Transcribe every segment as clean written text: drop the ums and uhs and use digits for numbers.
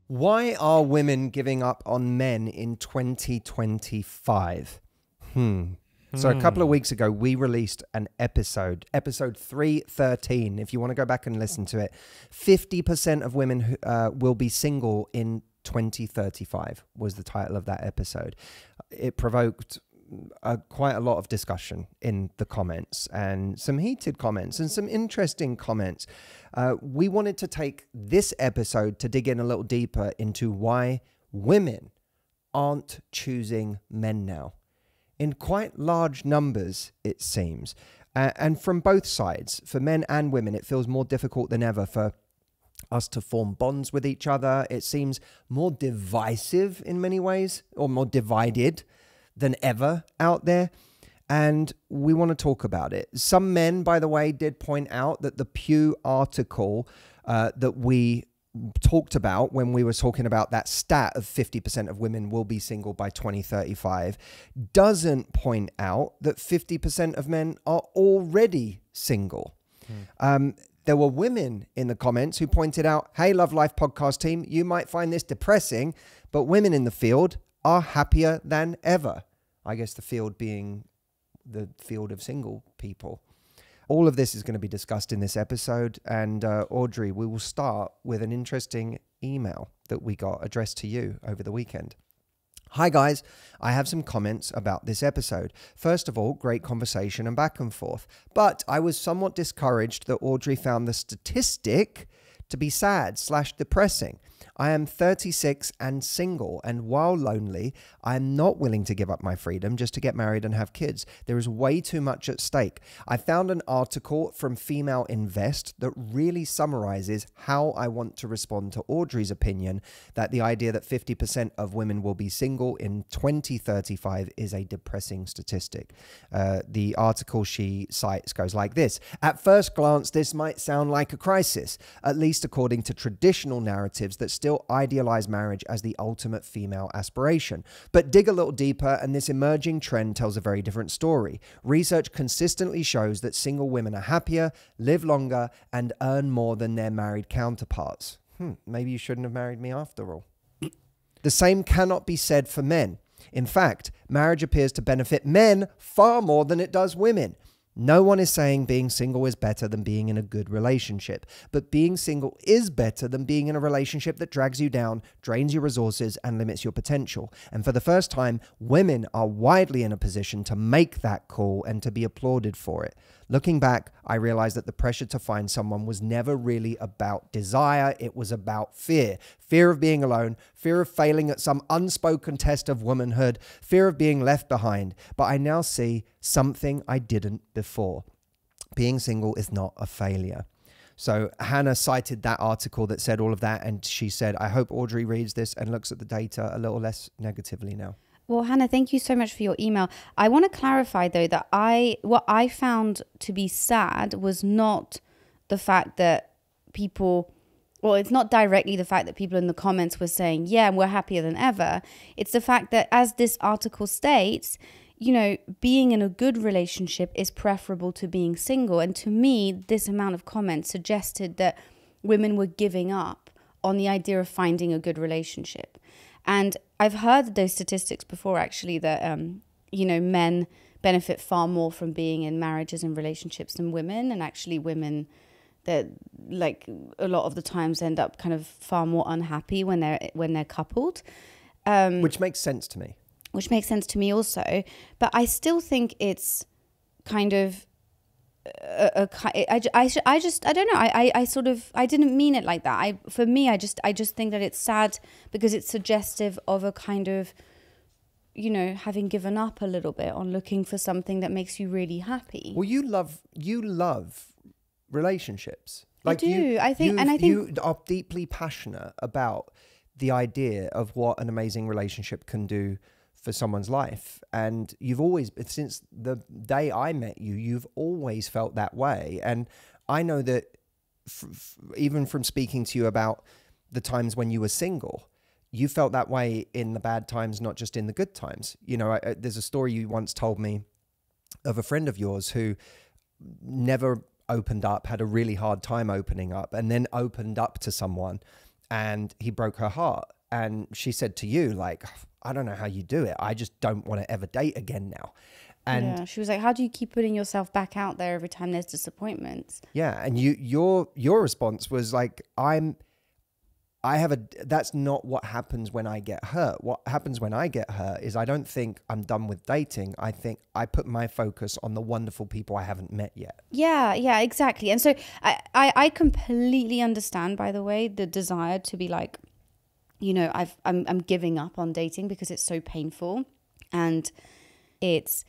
Why are women giving up on men in 2025? So a couple of weeks ago, we released an episode 313. If you want to go back and listen to it, 50% of women who, will be single in 2035 was the title of that episode. It provoked quite a lot of discussion in the comments, and some heated comments and some interesting comments. We wanted to take this episode to dig in a little deeper into why women aren't choosing men now. In quite large numbers, it seems. And from both sides, for men and women, it feels more difficult than ever for us to form bonds with each other. It seems more divisive in many ways, or more divided than ever out there. And we want to talk about it. Some men, by the way, did point out that the Pew article that we talked about when we were talking about that stat of 50% of women will be single by 2035 doesn't point out that 50% of men are already single. There were women in the comments who pointed out, hey, Love Life podcast team, you might find this depressing, but women in the field are happier than ever. I guess the field being the field of single people. All of this is going to be discussed in this episode. And Audrey, we will start with an interesting email that we got addressed to you over the weekend. Hi guys, I have some comments about this episode. First of all, great conversation and back and forth. But I was somewhat discouraged that Audrey found the statistic to be sad/depressing. I am 36 and single, and while lonely, I am not willing to give up my freedom just to get married and have kids. There is way too much at stake. I found an article from Female Invest that really summarizes how I want to respond to Audrey's opinion that the idea that 50% of women will be single in 2035 is a depressing statistic. The article she cites goes like this. At first glance, this might sound like a crisis, at least according to traditional narratives that still idealize marriage as the ultimate female aspiration. But dig a little deeper and this emerging trend tells a very different story. Research consistently shows that single women are happier, live longer, and earn more than their married counterparts. Maybe you shouldn't have married me after all. The same cannot be said for men. In fact, marriage appears to benefit men far more than it does women. No one is saying being single is better than being in a good relationship, but being single is better than being in a relationship that drags you down, drains your resources, and limits your potential. And for the first time, women are widely in a position to make that call and to be applauded for it. Looking back, I realized that the pressure to find someone was never really about desire. It was about fear. Fear of being alone, fear of failing at some unspoken test of womanhood, fear of being left behind. But I now see something I didn't before. Being single is not a failure. So Hannah cited that article that said all of that. And she said, I hope Audrey reads this and looks at the data a little less negatively now. Well, Hannah, thank you so much for your email. I want to clarify, though, that what I found to be sad was not the fact that people, well, it's not directly the fact that people in the comments were saying, yeah, we're happier than ever. It's the fact that, as this article states, you know, being in a good relationship is preferable to being single. And to me, this amount of comments suggested that women were giving up on the idea of finding a good relationship. And I've heard those statistics before, actually, that, you know, men benefit far more from being in marriages and relationships than women. And actually women that, like, a lot of the times end up kind of far more unhappy when they're coupled. Which makes sense to me. Which makes sense to me also. But I still think it's kind of... I don't know. I didn't mean it like that. For me, I just think that it's sad because it's suggestive of a kind of, you know, having given up a little bit on looking for something that makes you really happy. Well, you love relationships. Like I do. I think you are deeply passionate about the idea of what an amazing relationship can do for someone's life. And you've always, since the day I met you, you've always felt that way. And I know that even from speaking to you about the times when you were single, you felt that way in the bad times, not just in the good times. You know, there's a story you once told me of a friend of yours who never opened up, had a really hard time opening up, and then opened up to someone and he broke her heart. And she said to you, like, I don't know how you do it. I just don't want to ever date again now. And yeah, she was like, how do you keep putting yourself back out there every time there's disappointments? yeah, and your response was like, that's not what happens when I get hurt. What happens when I get hurt is I don't think I'm done with dating. I think I put my focus on the wonderful people I haven't met yet. Yeah, exactly. And so I completely understand, by the way, the desire to be like, you know, I'm giving up on dating because it's so painful, and it's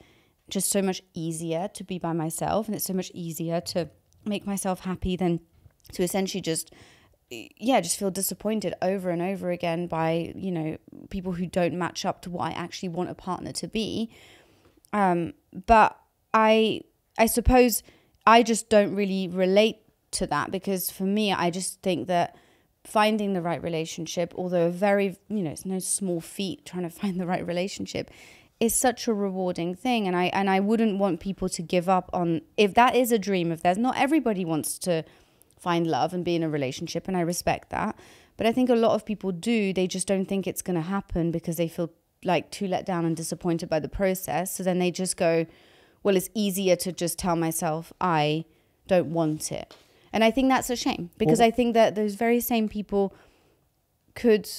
just so much easier to be by myself, and it's so much easier to make myself happy than to essentially just feel disappointed over and over again by, you know, people who don't match up to what I actually want a partner to be. But I suppose I just don't really relate to that, because for me, I just think that finding the right relationship, although it's no small feat trying to find the right relationship, is such a rewarding thing. And I wouldn't want people to give up on, if that is a dream, if there's not everybody wants to find love and be in a relationship, and I respect that. But I think a lot of people do, they just don't think it's going to happen because they feel like too let down and disappointed by the process. So then they just go, well, it's easier to just tell myself I don't want it. And I think that's a shame, because I think that those very same people could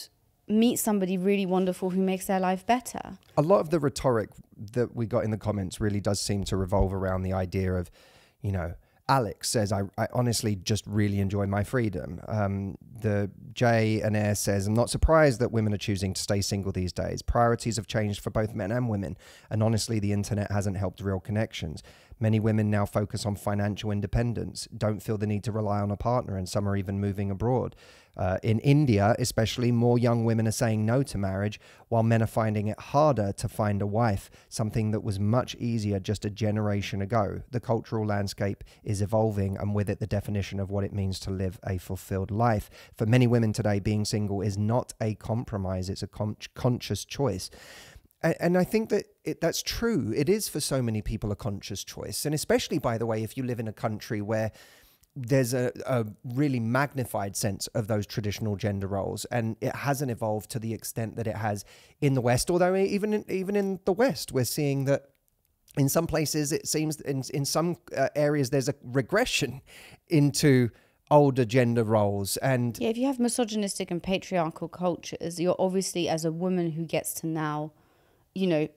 meet somebody really wonderful who makes their life better. A lot of the rhetoric that we got in the comments really does seem to revolve around the idea of, you know, Alex says, I honestly just really enjoy my freedom. The J and Air says, I'm not surprised that women are choosing to stay single these days. Priorities have changed for both men and women. And honestly, the internet hasn't helped real connections. Many women now focus on financial independence, don't feel the need to rely on a partner, and some are even moving abroad. In India, especially, more young women are saying no to marriage, while men are finding it harder to find a wife, something that was much easier just a generation ago. The cultural landscape is evolving, and with it, the definition of what it means to live a fulfilled life. For many women today, being single is not a compromise, it's a conscious choice. And I think that that's true. It is, for so many people, a conscious choice. And especially, by the way, if you live in a country where there's a really magnified sense of those traditional gender roles, and it hasn't evolved to the extent that it has in the West. Although even in the West, we're seeing that in some places, it seems in some areas, there's a regression into older gender roles. And yeah, if you have misogynistic and patriarchal cultures, you're obviously, as a woman who gets to now, you know,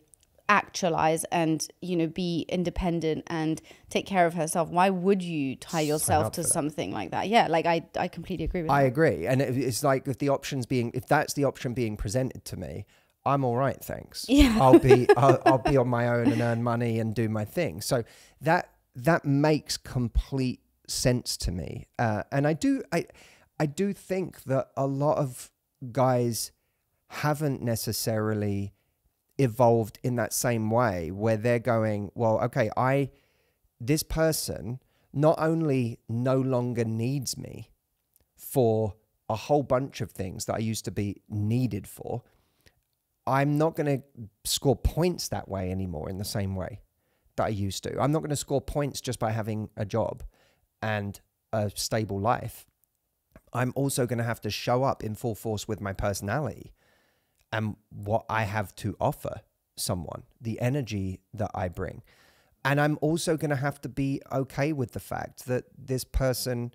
actualize and, you know, be independent and take care of herself, why would you tie yourself to something like that? Yeah, like I completely agree with that. I agree. And it's like, if that's the option being presented to me, I'm all right, thanks. Yeah. I'll be on my own and earn money and do my thing. So that makes complete sense to me. And I do think that a lot of guys haven't necessarily evolved in that same way, where they're going, well, okay, this person not only no longer needs me for a whole bunch of things that I used to be needed for, I'm not going to score points that way anymore in the same way that I used to. I'm not going to score points just by having a job and a stable life. I'm also going to have to show up in full force with my personality and what I have to offer someone, the energy that I bring. And I'm also going to have to be okay with the fact that this person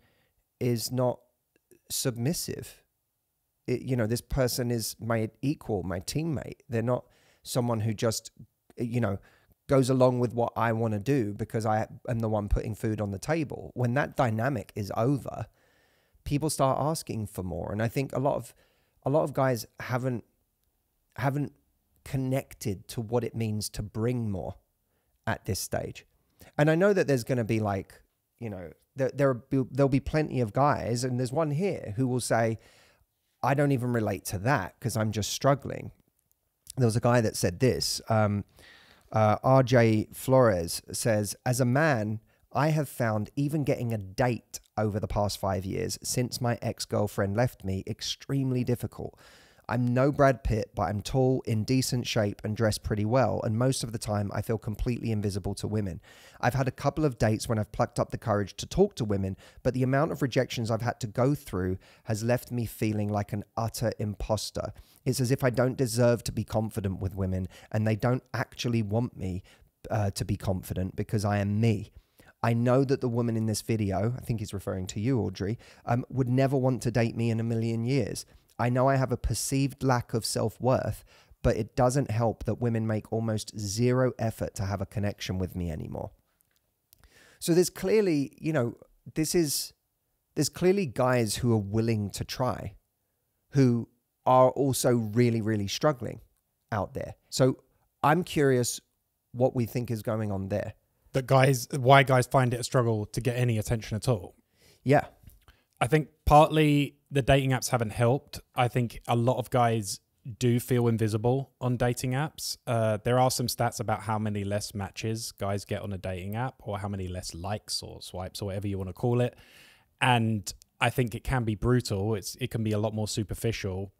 is not submissive. This person is my equal, my teammate. They're not someone who just, goes along with what I want to do because I am the one putting food on the table. When that dynamic is over, people start asking for more. And I think a lot of guys haven't connected to what it means to bring more at this stage. And I know that there's going to be there'll be plenty of guys, and there's one here who will say, I don't even relate to that because I'm just struggling. There was a guy that said this, RJ Flores says, as a man, I have found even getting a date over the past 5 years since my ex-girlfriend left me extremely difficult. I'm no Brad Pitt, but I'm tall, in decent shape, and dressed pretty well, and most of the time I feel completely invisible to women. I've had a couple of dates when I've plucked up the courage to talk to women, but the amount of rejections I've had to go through has left me feeling like an utter imposter. It's as if I don't deserve to be confident with women, and they don't actually want me to be confident because I am me. I know that the woman in this video, I think he's referring to you, Audrey, would never want to date me in a million years. I know I have a perceived lack of self-worth, but it doesn't help that women make almost zero effort to have a connection with me anymore. So there's clearly, you know, there's clearly guys who are willing to try, who are also really, really struggling out there. So I'm curious what we think is going on there. Why guys find it a struggle to get any attention at all. Yeah. I think partly the dating apps haven't helped. I think a lot of guys do feel invisible on dating apps. There are some stats about how many less matches guys get on a dating app, or how many less likes or swipes or whatever you want to call it. And I think it can be brutal. It can be a lot more superficial.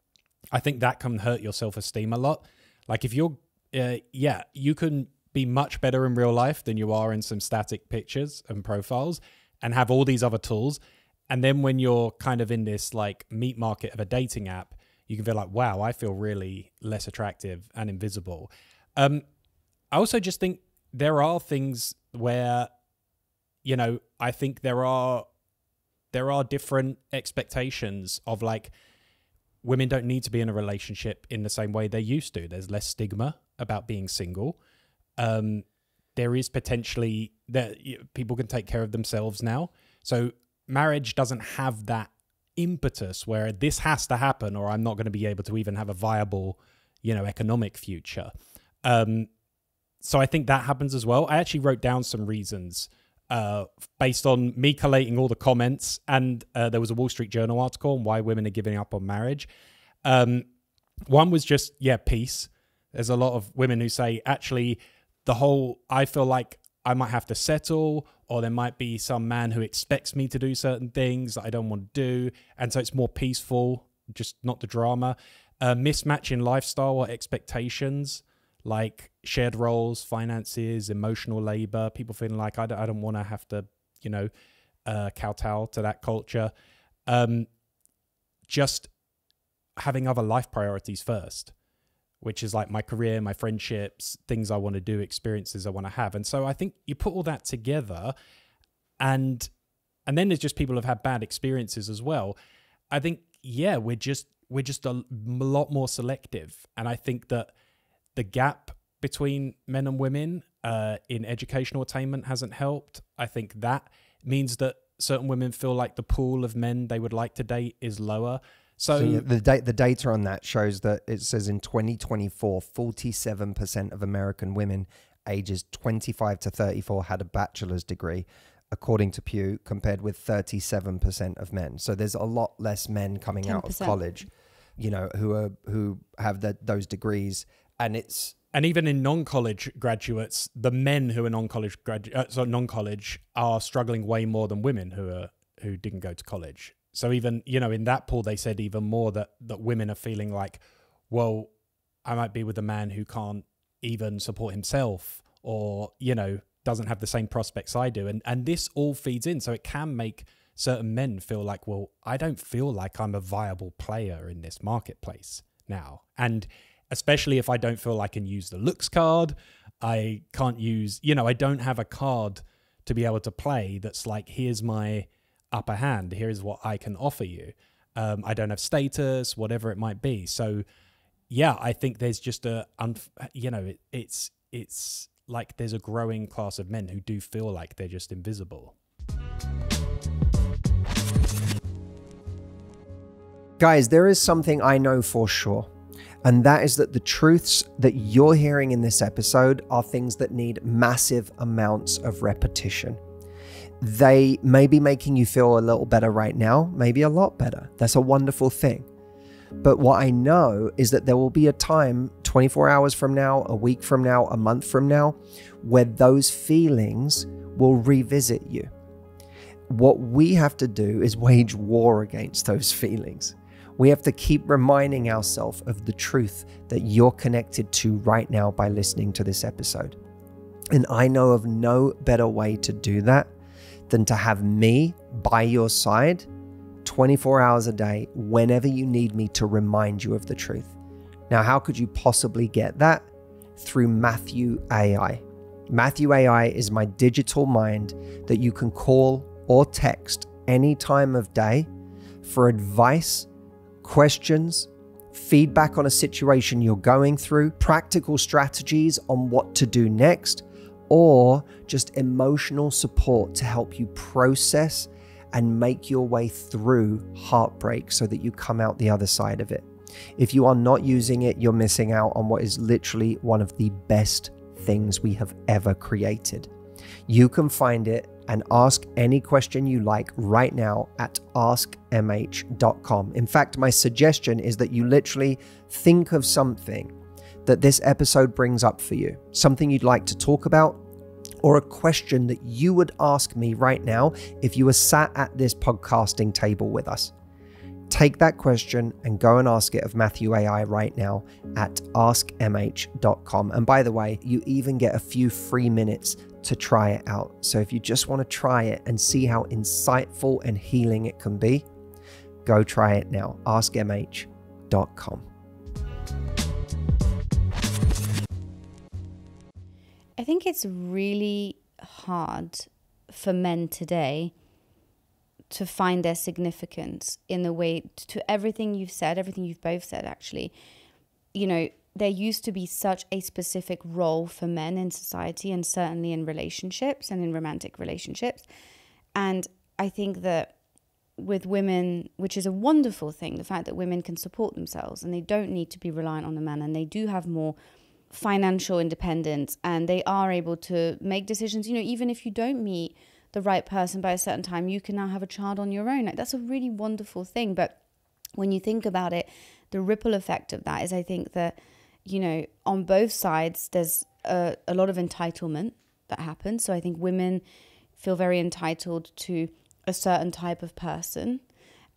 I think that can hurt your self-esteem a lot. Like if you're, you can be much better in real life than you are in some static pictures and profiles and have all these other tools. And then when you're kind of in this like meat market of a dating app, you can feel like, wow, I feel really less attractive and invisible. I also just think there are things where, you know, I think there are different expectations of like, women don't need to be in a relationship in the same way they used to. There's less stigma about being single. There is potentially that people can take care of themselves now. So marriage doesn't have that impetus where this has to happen or I'm not going to be able to even have a viable, you know, economic future. So I think that happens as well. I actually wrote down some reasons based on me collating all the comments, and there was a Wall Street Journal article on why women are giving up on marriage. One was just, peace. There's a lot of women who say, actually, I feel like I might have to settle, or there might be some man who expects me to do certain things that I don't want to do. And so it's more peaceful, just not the drama. Mismatch in lifestyle or expectations, like shared roles, finances, emotional labor, people feeling like I don't want to have to, you know, kowtow to that culture. Just having other life priorities first, which is like my career, my friendships, things I want to do, experiences I want to have. And so I think you put all that together, and then there's just people who've had bad experiences as well. I think, we're just a lot more selective. And I think that the gap between men and women in educational attainment hasn't helped. I think that means that certain women feel like the pool of men they would like to date is lower. So the data on that shows that it says in 2024, 47% of American women ages 25 to 34 had a bachelor's degree, according to Pew, compared with 37% of men. So there's a lot less men coming 10%. out of college, you know, who have those degrees, and even in non-college graduates, the men who are non-college are struggling way more than women who didn't go to college. So even, you know, in that poll, they said even more that women are feeling like, well, I might be with a man who can't even support himself, or, you know, doesn't have the same prospects I do. And this all feeds in. So it can make certain men feel like, well, I don't feel like I'm a viable player in this marketplace now. And especially if I don't feel I can use the looks card, I can't use, you know, I don't have a card to be able to play that's like, here's my upper hand, here's what I can offer you. I don't have status, whatever it might be. So I think there's just it's like there's a growing class of men who do feel like they're just invisible. Guys, there is something I know for sure, and that is that the truths that you're hearing in this episode are things that need massive amounts of repetition. They may be making you feel a little better right now, maybe a lot better. That's a wonderful thing. But what I know is that there will be a time 24 hours from now, a week from now, a month from now, where those feelings will revisit you. What we have to do is wage war against those feelings. We have to keep reminding ourselves of the truth that you're connected to right now by listening to this episode. And I know of no better way to do that than to have me by your side 24 hours a day, whenever you need me to remind you of the truth. Now, how could you possibly get that? Through Matthew AI. Matthew AI is my digital mind that you can call or text any time of day for advice, questions, feedback on a situation you're going through, practical strategies on what to do next, or just emotional support to help you process and make your way through heartbreak so that you come out the other side of it. If you are not using it, you're missing out on what is literally one of the best things we have ever created. You can find it and ask any question you like right now at askmh.com. In fact, my suggestion is that you literally think of something that this episode brings up for you, something you'd like to talk about, or a question that you would ask me right now if you were sat at this podcasting table with us. Take that question and go and ask it of Matthew AI right now at askmh.com. And by the way, you even get a few free minutes to try it out. So if you just want to try it and see how insightful and healing it can be, go try it now. askmh.com. I think it's really hard for men today to find their significance in the way to everything you've said, everything you've both said, actually. You know, there used to be such a specific role for men in society and certainly in relationships and in romantic relationships. And I think that with women, which is a wonderful thing, the fact that women can support themselves and they don't need to be reliant on a man and they do have more financial independence and they are able to make decisions. You know, even if you don't meet the right person by a certain time, you can now have a child on your own. Like, that's a really wonderful thing. But when you think about it, the ripple effect of that is, I think that, you know, on both sides, there's a lot of entitlement that happens. So I think women feel very entitled to a certain type of person.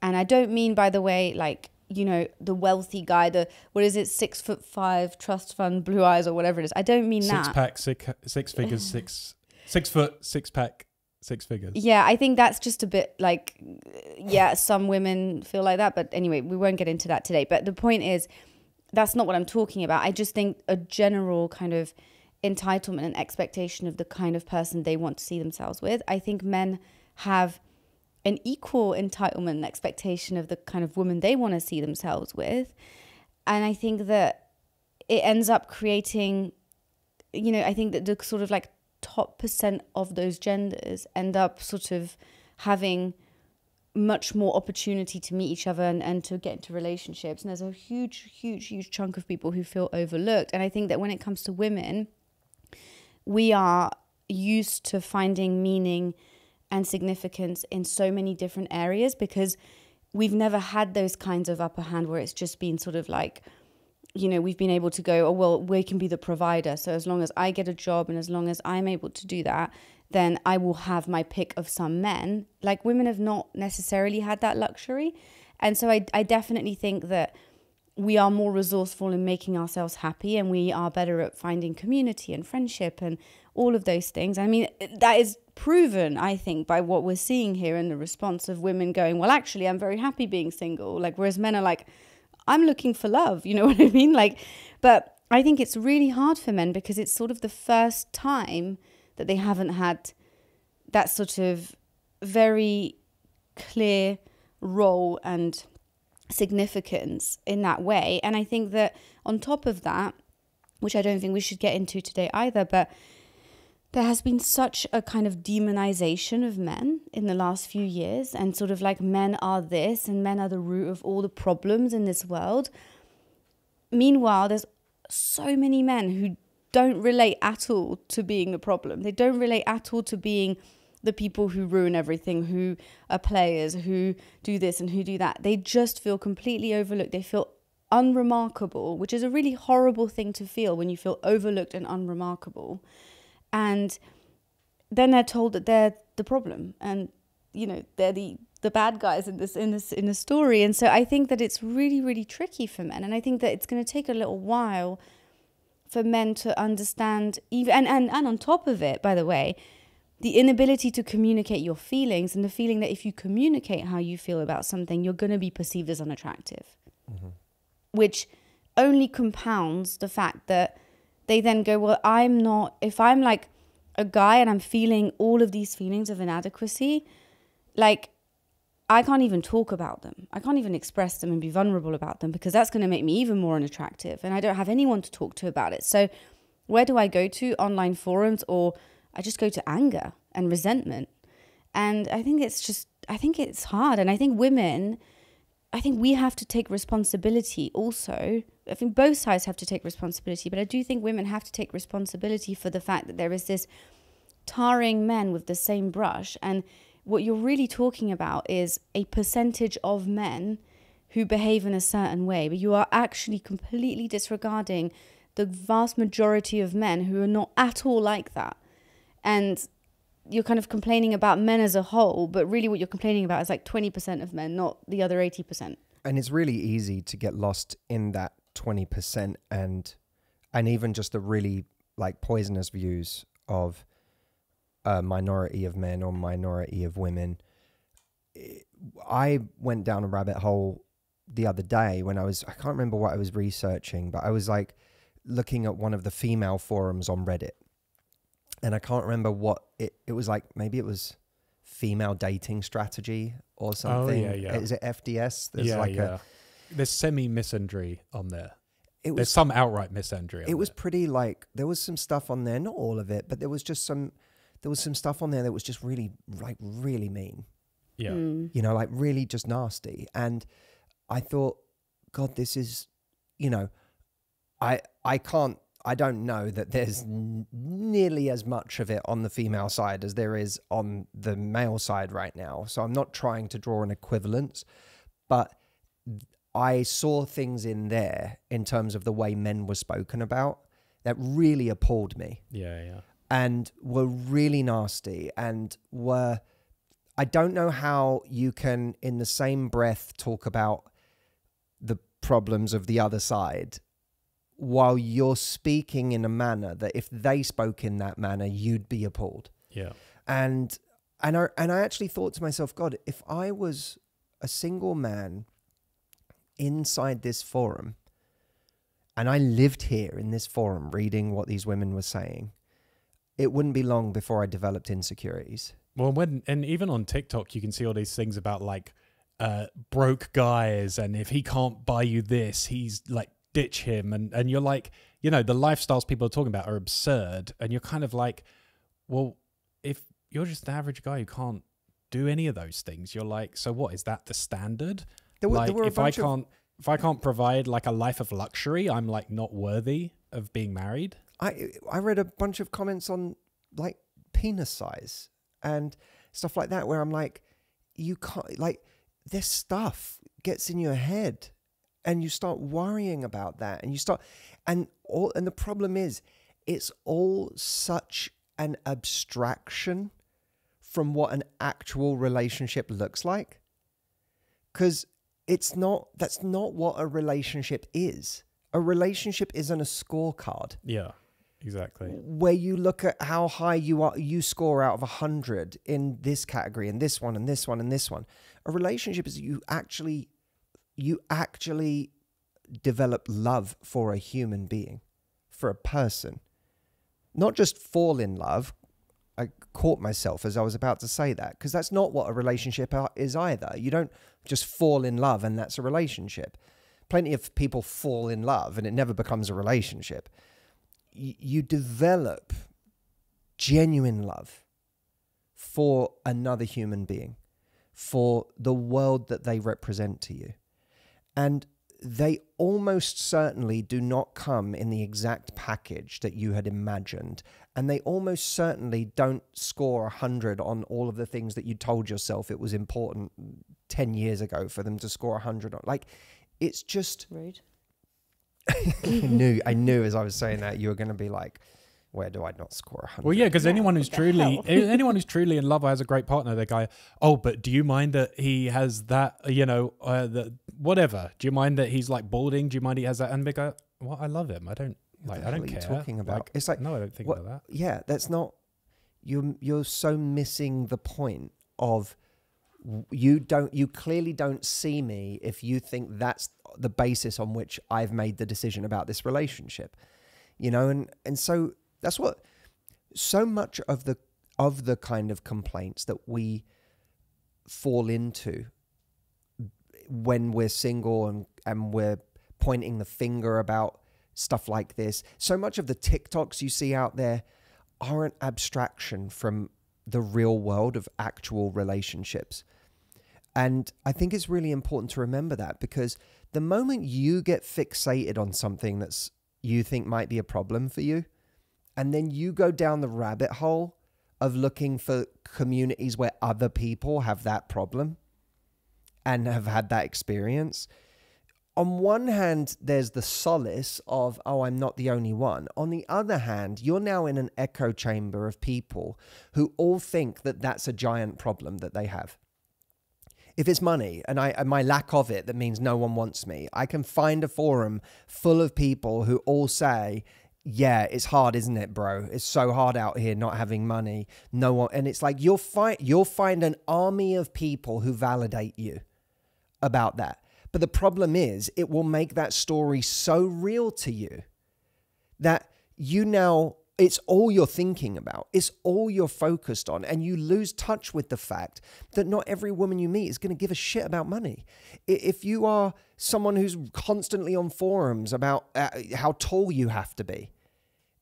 And I don't mean, by the way, like, you know, the wealthy guy, the, what is it, 6'5" trust fund, blue eyes or whatever it is. I don't mean that. Six figures, 6 foot, 6 pack, 6 figures. Yeah, I think that's just a bit like, yeah, some women feel like that. But anyway, we won't get into that today. But the point is, that's not what I'm talking about. I just think a general kind of entitlement and expectation of the kind of person they want to see themselves with. I think men have an equal entitlement and expectation of the kind of woman they want to see themselves with. And I think that it ends up creating, you know, I think that the sort of like top percent of those genders end up sort of having much more opportunity to meet each other and to get into relationships. And there's a huge chunk of people who feel overlooked. And I think that when it comes to women, we are used to finding meaning and significance in so many different areas because we've never had those kinds of upper hand where it's just been sort of like, you know, we've been able to go, oh, well, we can be the provider. So as long as I get a job and as long as I'm able to do that, then I will have my pick of some men. Like, women have not necessarily had that luxury. And so I definitely think that we are more resourceful in making ourselves happy and we are better at finding community and friendship and all of those things. I mean, that is proven, I think, by what we're seeing here in the response of women going, well, actually, I'm very happy being single. Like, whereas men are like, I'm looking for love. You know what I mean? Like, but I think it's really hard for men because it's sort of the first time that they haven't had that sort of very clear role and significance in that way. And I think that on top of that, which I don't think we should get into today either, but there has been such a kind of demonization of men in the last few years and sort of like men are this and men are the root of all the problems in this world. Meanwhile, there's so many men who don't relate at all to being the problem. They don't relate at all to being the people who ruin everything, who are players, who do this and who do that. They just feel completely overlooked. They feel unremarkable, which is a really horrible thing to feel when you feel overlooked and unremarkable. And then they're told that they're the problem and, you know, they're the the bad guys in the story. And so I think that it's really, really tricky for men. And I think that it's going to take a little while for men to understand, even and on top of it, by the way, the inability to communicate your feelings, and the feeling that if you communicate how you feel about something, you're going to be perceived as unattractive, which only compounds the fact that they then go, well, if I'm like a guy and I'm feeling all of these feelings of inadequacy, like, I can't even talk about them. I can't even express them and be vulnerable about them, because that's going to make me even more unattractive. And I don't have anyone to talk to about it. So where do I go to? Online forums, or I just go to anger and resentment. And I think it's hard. And I think we have to take responsibility also. I think both sides have to take responsibility, but I do think women have to take responsibility for the fact that there is this tarring men with the same brush. And what you're really talking about is a percentage of men who behave in a certain way, but you are actually completely disregarding the vast majority of men who are not at all like that. And you're kind of complaining about men as a whole, but really what you're complaining about is like 20% of men, not the other 80%. And it's really easy to get lost in that 20% and even just the really like poisonous views of a minority of men or minority of women. I went down a rabbit hole the other day when I can't remember what I was researching, but I was like looking at one of the female forums on Reddit, and I can't remember what it was like. Maybe it was female dating strategy or something. Oh, yeah. Is it FDS? There's there's semi-misandry on there. There's some outright misandry. It was pretty like, there was some stuff on there, not all of it, but there was some stuff on there that was just really mean. Yeah. You know, like really just nasty. And I thought, God, this is, you know, I don't know that there's nearly as much of it on the female side as there is on the male side right now. So I'm not trying to draw an equivalence, but I saw things in there in terms of the way men were spoken about that really appalled me. Yeah. And were really nasty and I don't know how you can in the same breath talk about the problems of the other side while you're speaking in a manner that if they spoke in that manner, you'd be appalled. Yeah. And I actually thought to myself, God, if I was a single man inside this forum and I lived here in this forum reading what these women were saying, it wouldn't be long before I developed insecurities. Well, and even on TikTok, you can see all these things about like broke guys, and if he can't buy you this, he's like, ditch him. And you're like, you know, the lifestyles people are talking about are absurd. And you're kind of like, well, if you're just an average guy who can't do any of those things, you're like, so what, is that the standard? If I can't provide like a life of luxury, I'm like not worthy of being married. I read a bunch of comments on like penis size and stuff like that where I'm like, you can't, like, this stuff gets in your head and you start worrying about that and and the problem is it's all such an abstraction from what an actual relationship looks like, because that's not what a relationship is. A relationship isn't a scorecard. Yeah. Exactly. Where you look at how high you score out of 100 in this category and this one and this one and this one. A relationship is you actually develop love for a human being, for a person. Not just fall in love. I caught myself as I was about to say that, because that's not what a relationship is either. You don't just fall in love and that's a relationship. Plenty of people fall in love and it never becomes a relationship. You develop genuine love for another human being, for the world that they represent to you. And they almost certainly do not come in the exact package that you had imagined. And they almost certainly don't score 100 on all of the things that you told yourself it was important 10 years ago for them to score 100 on. Like, it's just... Rude. I knew as I was saying that you were going to be like, Where do I not score 100? Well, yeah, because anyone who's what the hell? truly in love or has a great partner, they go, oh, but do you mind that he has that, whatever? Do you mind that he's like balding? Do you mind he has that? And they go, well, I love him. I don't What the I hell don't are you care. talking about? It's like, no, I don't think what- about that. yeah, that's not, you're so missing the point of, you clearly don't see me if you think that's the basis on which I've made the decision about this relationship, and so that's what so much of the kind of complaints that we fall into when we're single and we're pointing the finger about stuff like this. So much of the TikToks you see out there are an abstraction from the real world of actual relationships. And I think it's really important to remember that, because the moment you get fixated on something that's you think might be a problem for you, and then you go down the rabbit hole of looking for communities where other people have that problem and have had that experience, on one hand, there's the solace of, oh, I'm not the only one. On the other hand, you're now in an echo chamber of people who all think that that's a giant problem that they have. If it's money and my lack of it, that means no one wants me, I can find a forum full of people who all say, yeah, it's hard, isn't it, bro? It's so hard out here not having money. No one, and it's like you'll find an army of people who validate you about that. But the problem is, it will make that story so real to you that it's all you're thinking about. It's all you're focused on. And you lose touch with the fact that not every woman you meet is going to give a shit about money. If you are someone who's constantly on forums about how tall you have to be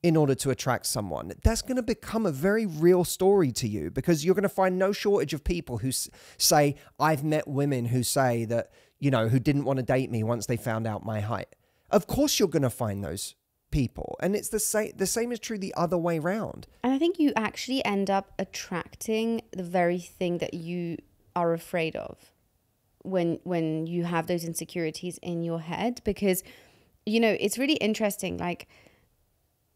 in order to attract someone, that's going to become a very real story to you, because you're going to find no shortage of people who say, I've met women who say that, who didn't want to date me once they found out my height. Of course you're going to find those people. And it's the same is true the other way around. And I think you actually end up attracting the very thing that you are afraid of when you have those insecurities in your head, because, it's really interesting. Like,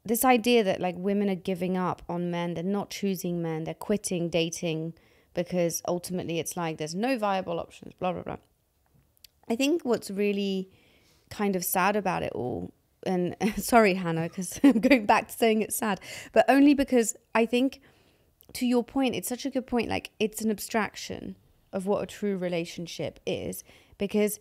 this idea that like women are giving up on men, they're not choosing men, they're quitting dating because ultimately it's like there's no viable options, blah, blah, blah. I think what's really kind of sad about it all, and sorry, Hannah, because I'm going back to saying it's sad, but only because I think, to your point, it's such a good point, like it's an abstraction of what a true relationship is, because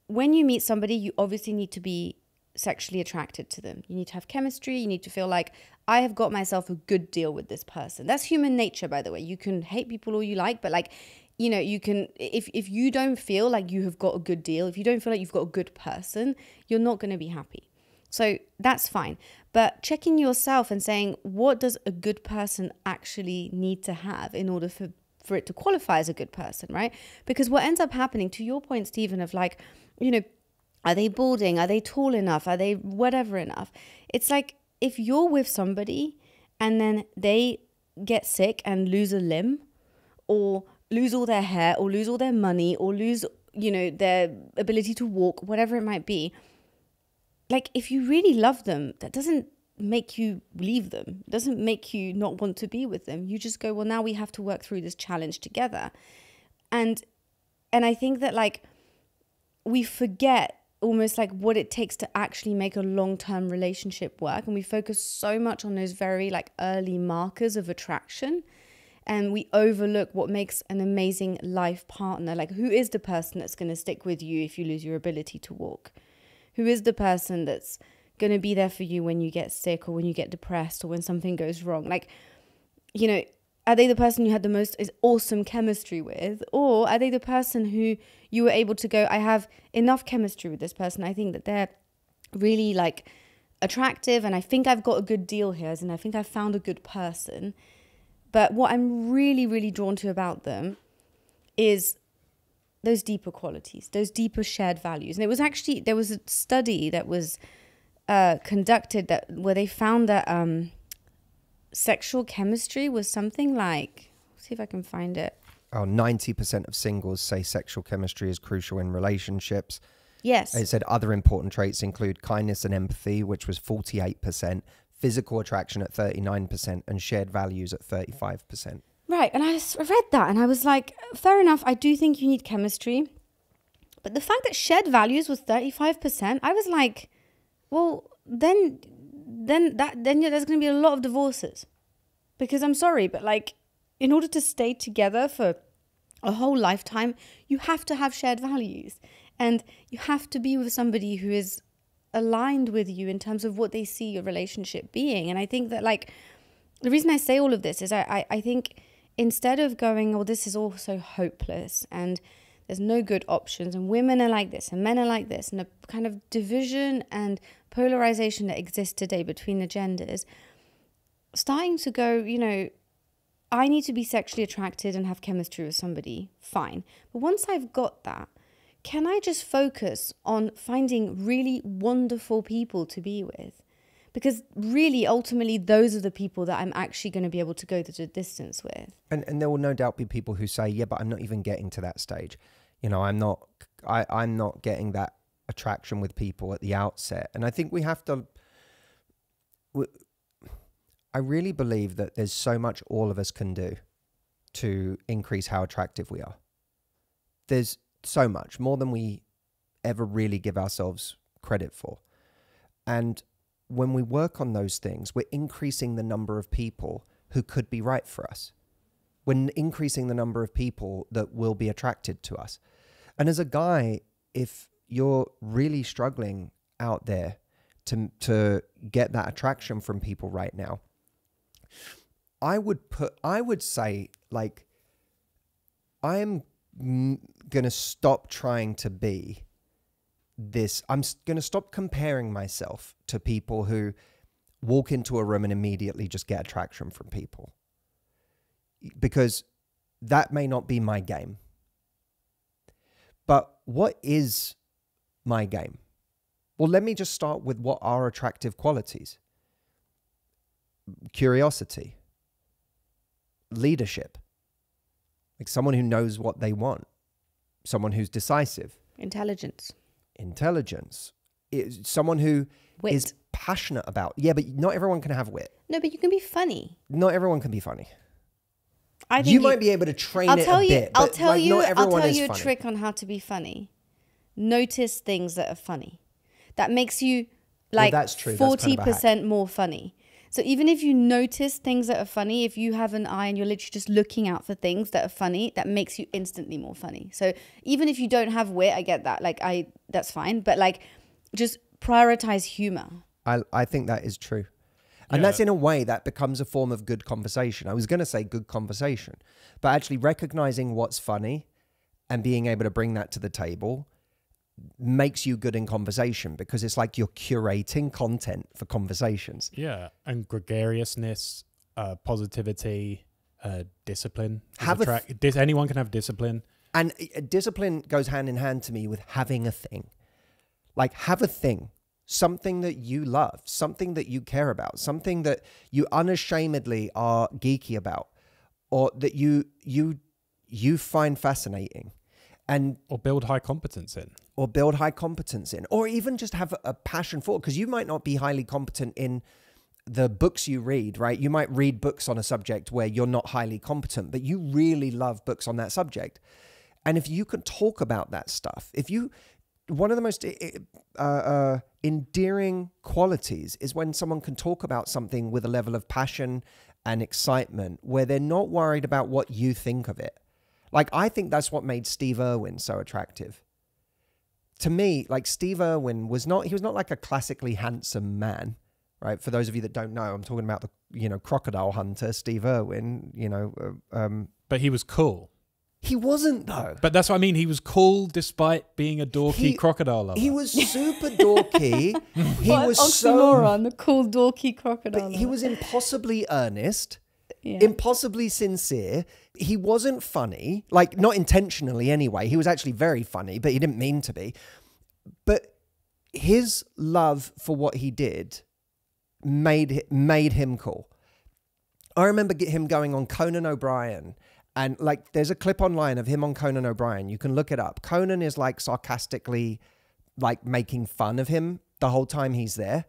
when you meet somebody, you obviously need to be sexually attracted to them. You need to have chemistry. You need to feel like, I have got myself a good deal with this person. That's human nature, by the way. You can hate people all you like, but like, you can, if you don't feel like you have got a good deal, if you don't feel like you've got a good person, you're not going to be happy. So that's fine. But checking yourself and saying, what does a good person actually need to have in order for it to qualify as a good person, right? Because what ends up happening, to your point, Stephen, of like, are they balding? Are they tall enough? Are they whatever enough? It's like, if you're with somebody and then they get sick and lose a limb, or lose all their hair, or lose all their money, or lose, their ability to walk, whatever it might be, like, if you really love them, that doesn't make you leave them. It doesn't make you not want to be with them. You just go, well, now we have to work through this challenge together. And I think that, like, we forget almost like what it takes to actually make a long-term relationship work. And we focus so much on those very like early markers of attraction. And we overlook what makes an amazing life partner. Like, who is the person that's going to stick with you if you lose your ability to walk? Who is the person that's going to be there for you when you get sick, or when you get depressed, or when something goes wrong? Like, are they the person you had the most awesome chemistry with? Or are they the person who you were able to go, I have enough chemistry with this person. I think that they're really like attractive, and I think I've got a good deal here, and I think I've found a good person. But what I'm really, really drawn to about them is those deeper qualities, those deeper shared values. And it was actually, there was a study that was conducted where they found that sexual chemistry was something like, let's see if I can find it. 90% of singles say sexual chemistry is crucial in relationships. Yes. It said other important traits include kindness and empathy, which was 48%, physical attraction at 39% and shared values at 35%. Right. And I read that and I was like, fair enough. I do think you need chemistry. But the fact that shared values was 35%, I was like, well, then there's going to be a lot of divorces. Because I'm sorry, but like, in order to stay together for a whole lifetime, you have to have shared values. And you have to be with somebody who is aligned with you in terms of what they see your relationship being. And I think that, like, the reason I say all of this is I think instead of going, oh, this is all so hopeless and there's no good options and women are like this and men are like this, and a kind of division and polarization that exists today between the genders, starting to go, you know, I need to be sexually attracted and have chemistry with somebody, fine. But once I've got that, can I just focus on finding really wonderful people to be with? Because really, ultimately, those are the people that I'm actually going to be able to go the distance with. And there will no doubt be people who say, yeah, but I'm not even getting to that stage. You know, I'm not getting that attraction with people at the outset. And I think we have to... I really believe that there's so much all of us can do to increase how attractive we are. There's so much, more than we ever really give ourselves credit for. And when we work on those things, we're increasing the number of people who could be right for us. We're increasing the number of people that will be attracted to us. And as a guy, if you're really struggling out there to get that attraction from people right now, I would say, like, I am going to stop trying to be this. I'm going to stop comparing myself to people who walk into a room and immediately just get attraction from people, because that may not be my game. But what is my game? Well, let me just start with what are attractive qualities. Curiosity, leadership, like someone who knows what they want, someone who's decisive, intelligence, someone who wit. Is passionate about. Yeah, but not everyone can have wit. No, but you can be funny. Not everyone can be funny. I think you might be able to train it a bit. I'll tell you a trick on how to be funny. Notice things that are funny. That makes you like 40% more funny. So even if you notice things that are funny, if you have an eye and you're literally just looking out for things that are funny, that makes you instantly more funny. So even if you don't have wit, I get that. Like that's fine. But like, just prioritize humor. I think that is true. And that's in a way that becomes a form of good conversation. I was going to say good conversation, but actually recognizing what's funny and being able to bring that to the table makes you good in conversation, because it's like you're curating content for conversations. Yeah. And gregariousness, positivity, discipline. Anyone can have discipline. And discipline goes hand in hand to me with having a thing. Like, have a thing. Something that you love, something that you care about, something that you unashamedly are geeky about, or that you find fascinating. Or build high competence in. Or even just have a passion for it, because you might not be highly competent in the books you read, right? You might read books on a subject where you're not highly competent, but you really love books on that subject. And if you can talk about that stuff, one of the most endearing qualities is when someone can talk about something with a level of passion and excitement where they're not worried about what you think of it. Like, I think that's what made Steve Irwin so attractive. To me, like, Steve Irwin was not like a classically handsome man, right? For those of you that don't know, I'm talking about the, crocodile hunter, Steve Irwin, But he was cool. He wasn't, though. But that's what I mean. He was cool despite being a dorky crocodile lover. He was super dorky. The cool dorky crocodile lover. He was impossibly earnest, impossibly sincere. He wasn't funny, like, not intentionally anyway. He was actually very funny, but he didn't mean to be. But his love for what he did made him cool. I remember him going on Conan O'Brien. And like, there's a clip online of him on Conan O'Brien. You can look it up. Conan is like sarcastically like making fun of him the whole time he's there.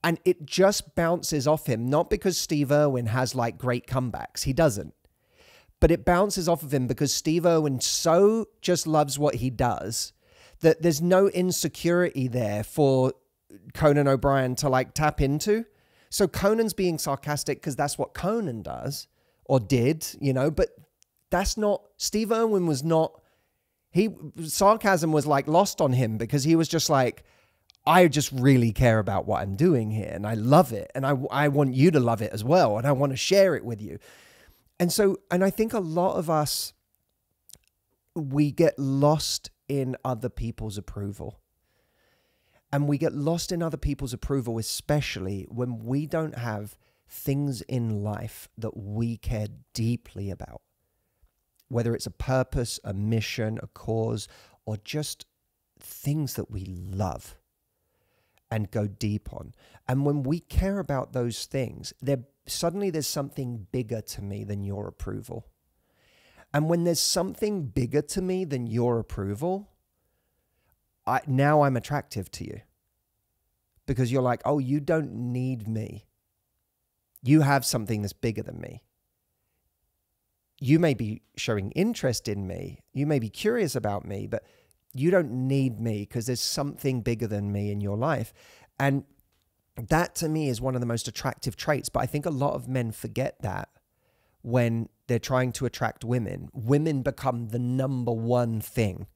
And it just bounces off him, not because Steve Irwin has like great comebacks. He doesn't. But it bounces off of him because Steve Irwin so just loves what he does that there's no insecurity there for Conan O'Brien to like tap into. So Conan's being sarcastic because that's what Conan does or did, you know, but that's not, Steve Irwin was not, sarcasm was like lost on him because he was just like, I just really care about what I'm doing here and I love it. And I want you to love it as well. And I want to share it with you. And so, and I think a lot of us, we get lost in other people's approval. And we get lost in other people's approval, especially when we don't have things in life that we care deeply about. Whether it's a purpose, a mission, a cause, or just things that we love and go deep on. And when we care about those things, suddenly there's something bigger to me than your approval. And when there's something bigger to me than your approval, now I'm attractive to you. Because you're like, oh, you don't need me. You have something that's bigger than me. You may be showing interest in me. You may be curious about me, but you don't need me because there's something bigger than me in your life. And that to me is one of the most attractive traits. But I think a lot of men forget that when they're trying to attract women. Women become the number one thing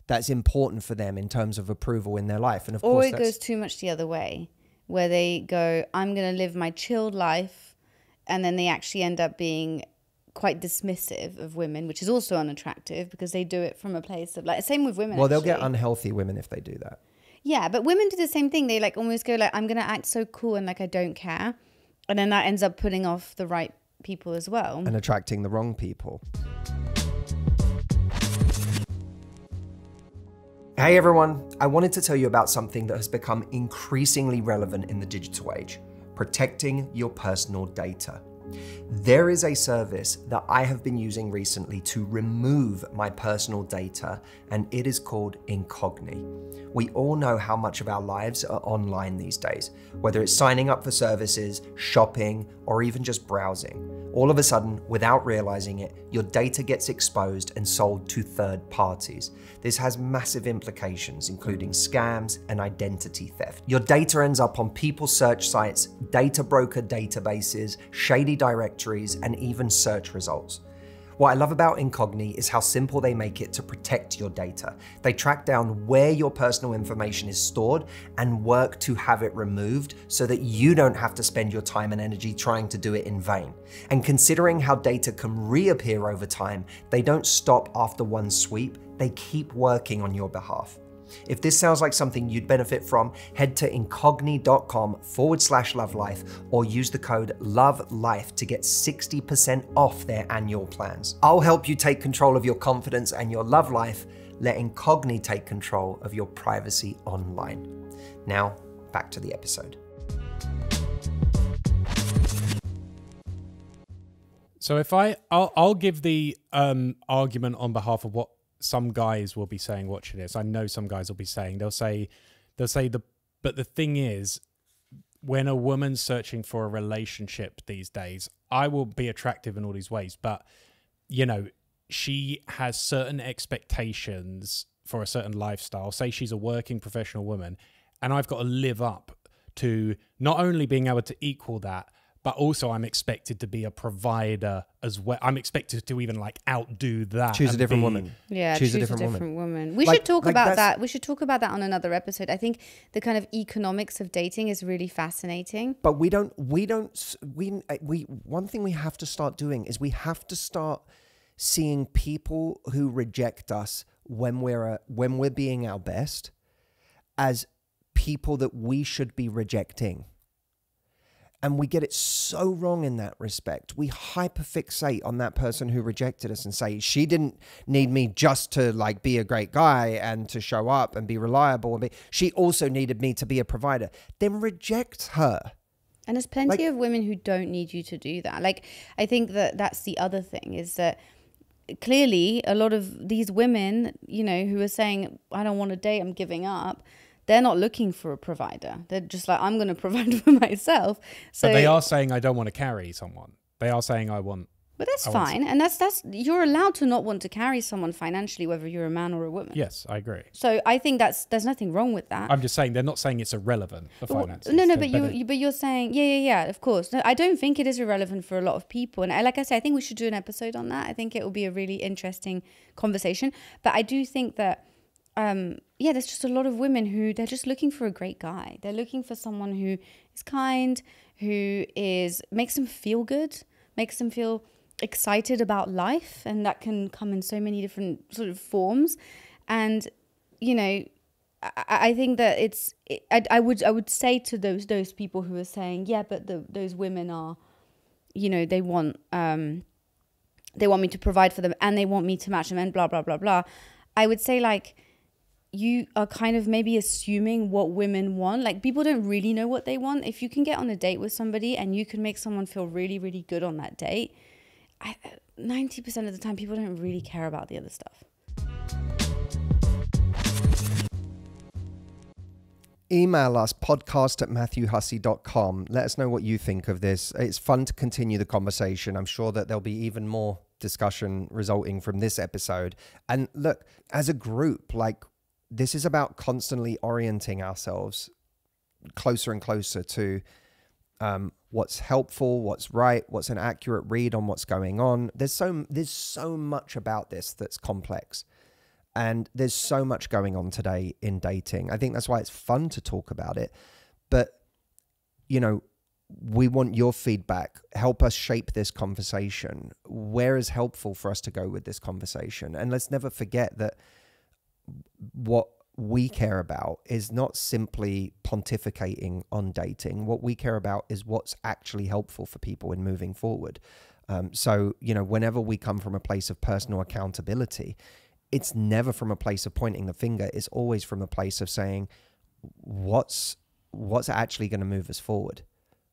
that's important for them in terms of approval in their life. And of course, or it goes too much the other way, where they go, I'm going to live my chilled life. And then they actually end up being quite dismissive of women, which is also unattractive because they do it from a place of like, same with women. Well, they'll get unhealthy women if they do that. Yeah, but women do the same thing. They like almost go like, I'm going to act so cool and like I don't care. And then that ends up putting off the right people as well. And attracting the wrong people. Hey everyone, I wanted to tell you about something that has become increasingly relevant in the digital age, protecting your personal data. There is a service that I have been using recently to remove my personal data, and it is called Incogni. We all know how much of our lives are online these days, whether it's signing up for services, shopping, or even just browsing. All of a sudden, without realizing it, your data gets exposed and sold to third parties. This has massive implications, including scams and identity theft. Your data ends up on people's search sites, data broker databases, shady directories, and even search results. What I love about Incogni is how simple they make it to protect your data. They track down where your personal information is stored and work to have it removed so that you don't have to spend your time and energy trying to do it in vain. And considering how data can reappear over time, they don't stop after one sweep, they keep working on your behalf. If this sounds like something you'd benefit from, head to incogni.com/lovelife or use the code LOVELIFE to get 60% off their annual plans. I'll help you take control of your confidence and your love life. Let Incogni take control of your privacy online. Now, back to the episode. So if I'll give the argument on behalf of what some guys will be saying watching this. I know some guys will be saying, but the thing is, when a woman's searching for a relationship these days, I will be attractive in all these ways, but you know, she has certain expectations for a certain lifestyle. Say she's a working professional woman, and I've got to live up to not only being able to equal that, but also I'm expected to be a provider as well. I'm expected to even like outdo that. Choose a different woman. Yeah, choose a different woman. We should talk about that. We should talk about that on another episode. I think the kind of economics of dating is really fascinating. But one thing we have to start doing is we have to start seeing people who reject us when we're being our best as people that we should be rejecting. And we get it so wrong in that respect. We hyperfixate on that person who rejected us and say, she didn't need me just to like be a great guy and to show up and be reliable. She also needed me to be a provider. Then reject her. And there's plenty of women who don't need you to do that. Like, I think that's the other thing is that clearly a lot of these women, you know, who are saying, I don't want to date, I'm giving up. they're not looking for a provider. They're just like, I'm going to provide for myself. So but they are saying, I don't want to carry someone. They are saying, I want. But that's fine. And that's you're allowed to not want to carry someone financially, whether you're a man or a woman. Yes, I agree. So I think there's nothing wrong with that. I'm just saying they're not saying it's irrelevant, the finances. No, but you're saying, yeah, of course. No, I don't think it is irrelevant for a lot of people. And like I said, I think we should do an episode on that. I think it will be a really interesting conversation. But I do think that, there's just a lot of women who they're just looking for a great guy. They're looking for someone who is kind, who makes them feel good, makes them feel excited about life, and that can come in so many different sort of forms. And I think that I would say to those people who are saying, yeah, but those women are, they want me to provide for them and they want me to match them and blah blah blah blah. I would say, like, you are kind of maybe assuming what women want. Like, people don't really know what they want. If you can get on a date with somebody and you can make someone feel really, really good on that date, 90% of the time, people don't really care about the other stuff. Email us, podcast@matthewhussey.com. Let us know what you think of this. It's fun to continue the conversation. I'm sure that there'll be even more discussion resulting from this episode. And look, as a group, like, this is about constantly orienting ourselves closer and closer to what's helpful, what's right, what's an accurate read on what's going on. There's so much about this that's complex, and there's so much going on today in dating. I think that's why it's fun to talk about it. But we want your feedback. Help us shape this conversation. Where is helpful for us to go with this conversation? And let's never forget that what we care about is not simply pontificating on dating. What we care about is what's actually helpful for people in moving forward. So, whenever we come from a place of personal accountability, it's never from a place of pointing the finger. It's always from a place of saying, what's actually going to move us forward?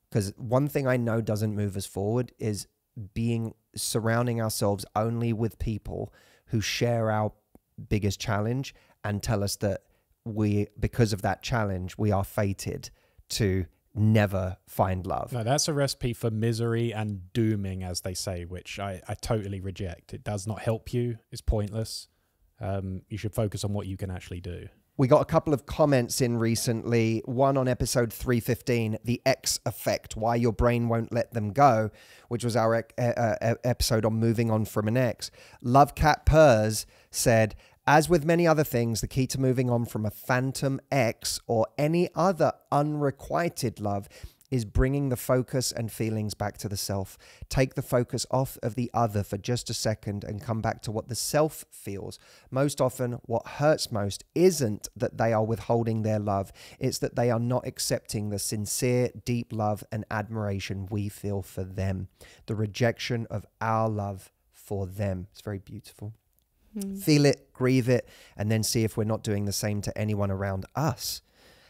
Because one thing I know doesn't move us forward is surrounding ourselves only with people who share our biggest challenge and tell us that because of that challenge, we are fated to never find love. No, that's a recipe for misery and dooming, as they say, which I totally reject. It does not help you. It's pointless. You should focus on what you can actually do. We got a couple of comments in recently. One on episode 315, The X Effect, Why Your Brain Won't Let Them Go, which was our episode on moving on from an ex. Love Cat Purrs said, as with many other things, the key to moving on from a phantom ex or any other unrequited love is bringing the focus and feelings back to the self. Take the focus off of the other for just a second and come back to what the self feels. Most often, what hurts most isn't that they are withholding their love. It's that they are not accepting the sincere, deep love and admiration we feel for them. The rejection of our love for them. It's very beautiful. Feel it, grieve it, and then see if we're not doing the same to anyone around us.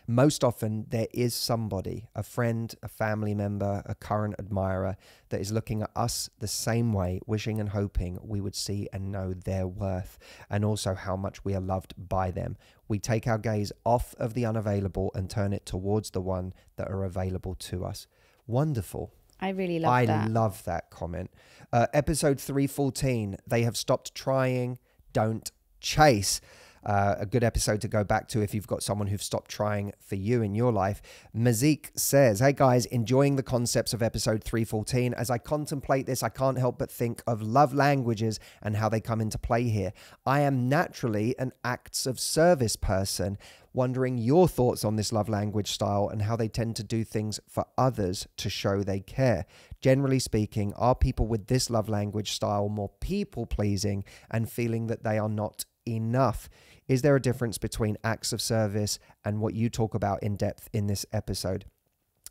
Most often, there is somebody, a friend, a family member, a current admirer, that is looking at us the same way, wishing and hoping we would see and know their worth, and also how much we are loved by them. We take our gaze off of the unavailable and turn it towards the one that are available to us. Wonderful. I really love that. I love that comment. Episode 314, they have stopped trying, don't chase. A good episode to go back to if you've got someone who've stopped trying for you in your life. Mazik says, hey guys, enjoying the concepts of episode 314. As I contemplate this, I can't help but think of love languages and how they come into play here. I am naturally an acts of service person, wondering your thoughts on this love language style and how they tend to do things for others to show they care. Generally speaking, are people with this love language style more people-pleasing and feeling that they are not enough? Is there a difference between acts of service and what you talk about in depth in this episode?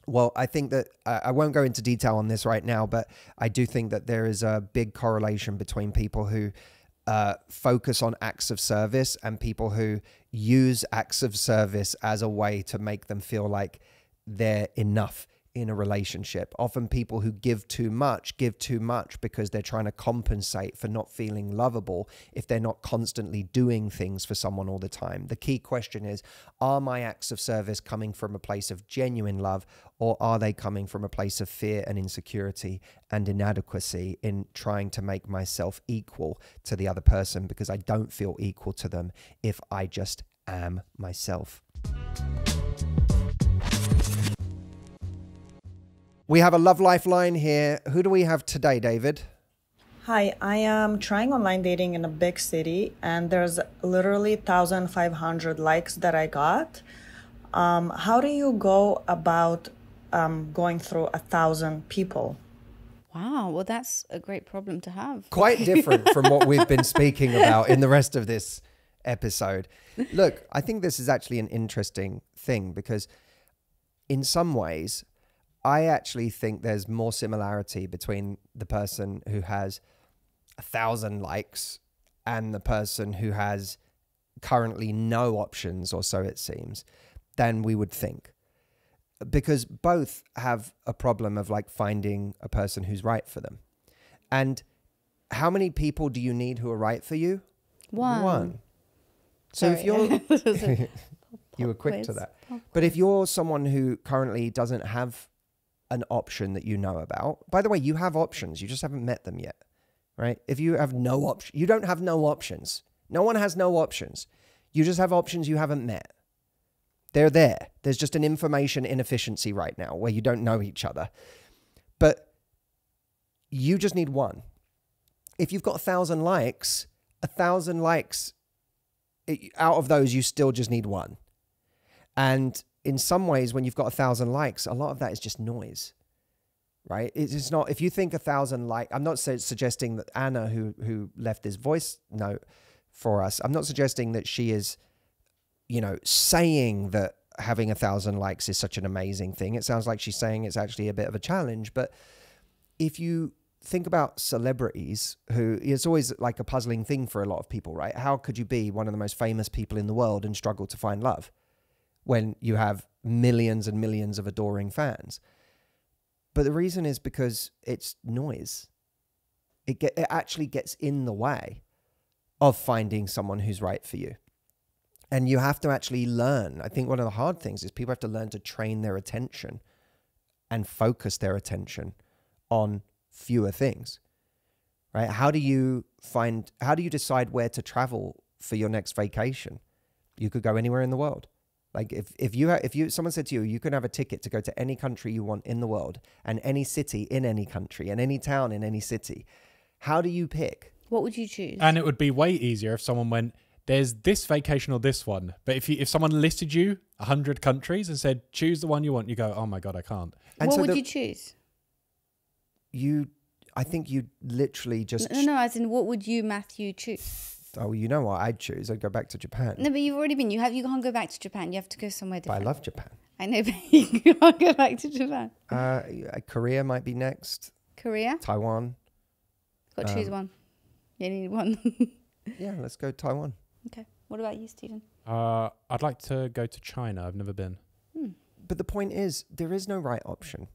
Well, I think that I won't go into detail on this right now, but I do think that there is a big correlation between people who focus on acts of service and people who use acts of service as a way to make them feel like they're enough in a relationship. Often people who give too much because they're trying to compensate for not feeling lovable if they're not constantly doing things for someone all the time. The key question is, are my acts of service coming from a place of genuine love, or are they coming from a place of fear and insecurity and inadequacy in trying to make myself equal to the other person because I don't feel equal to them if I just am myself? We have a love lifeline here. Who do we have today, David? Hi, I am trying online dating in a big city, and there's literally 1,500 likes that I got. How do you go about going through 1,000 people? Wow, well, that's a great problem to have. Quite different from what we've been speaking about in the rest of this episode. Look, I think this is actually an interesting thing because in some ways, I actually think there's more similarity between the person who has 1,000 likes and the person who has currently no options, or so it seems, than we would think. Because both have a problem of like finding a person who's right for them. And how many people do you need who are right for you? One. So if you're... You were quick to that. But if you're someone who currently doesn't have an option that you know about, by the way, you have options, you just haven't met them yet, right? If you have no option, you don't have no options. No one has no options. You just have options you haven't met. They're there. There's just an information inefficiency right now where you don't know each other. But you just need one. If you've got 1,000 likes, out of those, you still just need one. And in some ways, when you've got 1,000 likes, a lot of that is just noise, right? It's not, if you think 1,000 likes, I'm not suggesting that Anna, who left this voice note for us, I'm not suggesting that she is, saying that having 1,000 likes is such an amazing thing. It sounds like she's saying it's actually a bit of a challenge. But if you think about celebrities, who it's always like a puzzling thing for a lot of people, right? How could you be one of the most famous people in the world and struggle to find love when you have millions and millions of adoring fans? But the reason is because it's noise. It actually gets in the way of finding someone who's right for you. And you have to actually learn. I think one of the hard things is people have to learn to train their attention and focus their attention on fewer things, right? How do you decide where to travel for your next vacation? You could go anywhere in the world. Like if someone said to you, you can have a ticket to go to any country you want in the world and any city in any country and any town in any city, how do you pick? What would you choose? And it would be way easier if someone went, there's this vacation or this one. But if someone listed you 100 countries and said, choose the one you want, you go, oh my God, I can't. And what would you choose? I think you literally just... No, as in what would you, Matthew, choose? Oh, you know what I'd choose? I'd go back to Japan. No, but you've already been. You can't go back to Japan. You have to go somewhere But different. I love Japan. I know, but you can't go back to Japan. Korea might be next. Korea? Taiwan. Got to choose one. You need one. Yeah, let's go Taiwan. Okay. What about you, Stephen? I'd like to go to China. I've never been. But the point is, there is no right option.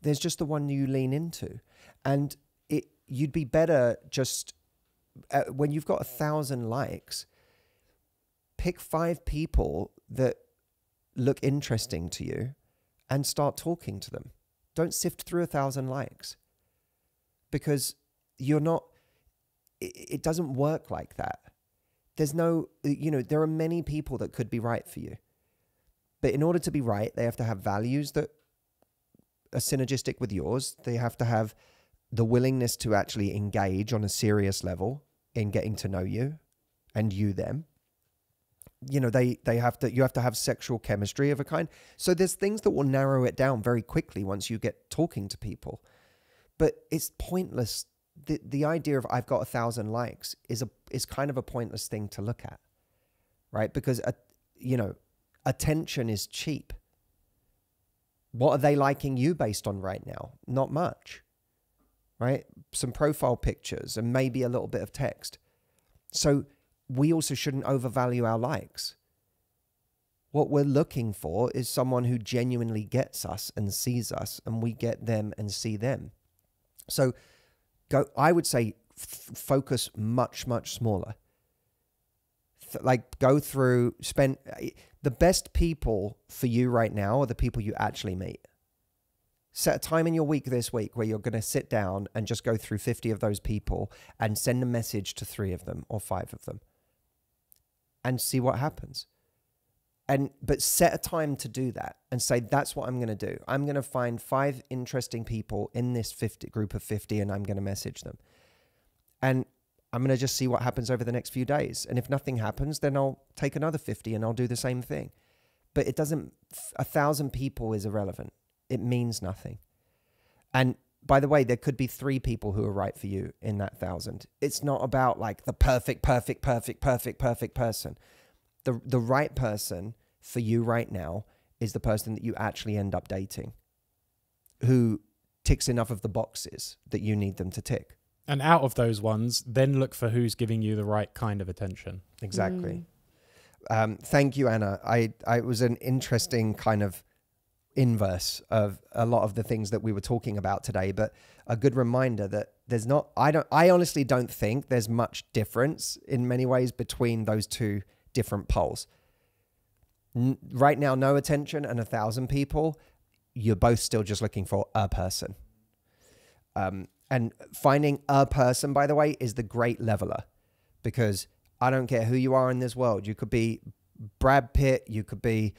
There's just the one you lean into. And you'd be better just... when you've got 1,000 likes, pick 5 people that look interesting to you and start talking to them. Don't sift through 1,000 likes, because it doesn't work like that. There's no, there are many people that could be right for you. But in order to be right, they have to have values that are synergistic with yours. They have to have the willingness to actually engage on a serious level in getting to know you and you them. You have to have sexual chemistry of a kind. So there's things that will narrow it down very quickly once you get talking to people. But it's pointless. The idea of I've got 1,000 likes is kind of a pointless thing to look at, right? Because attention is cheap. What are they liking you based on right now? Not much. Right? Some profile pictures and maybe a little bit of text. So we also shouldn't overvalue our likes. What we're looking for is someone who genuinely gets us and sees us, and we get them and see them. So I would say focus much, much smaller. Like go through, spend the best people for you right now are the people you actually meet. Set a time in your week this week where you're going to sit down and just go through 50 of those people and send a message to 3 of them or 5 of them and see what happens. But set a time to do that and say, that's what I'm going to do. I'm going to find 5 interesting people in this group of 50 and I'm going to message them. And I'm going to just see what happens over the next few days. And if nothing happens, then I'll take another 50 and I'll do the same thing. But 1,000 people is irrelevant. It means nothing. And by the way, there could be 3 people who are right for you in that 1,000. It's not about like the perfect person. The right person for you right now is the person that you actually end up dating, who ticks enough of the boxes that you need them to tick. And out of those ones, then look for who's giving you the right kind of attention. Exactly. Thank you, Anna. It was an interesting kind of inverse of a lot of the things that we were talking about today, but a good reminder that I honestly don't think there's much difference in many ways between those two different poles. Right now, no attention and 1,000 people, you're both still just looking for a person. And finding a person, by the way, is the great leveler, because I don't care who you are in this world. You could be Brad Pitt, you could be,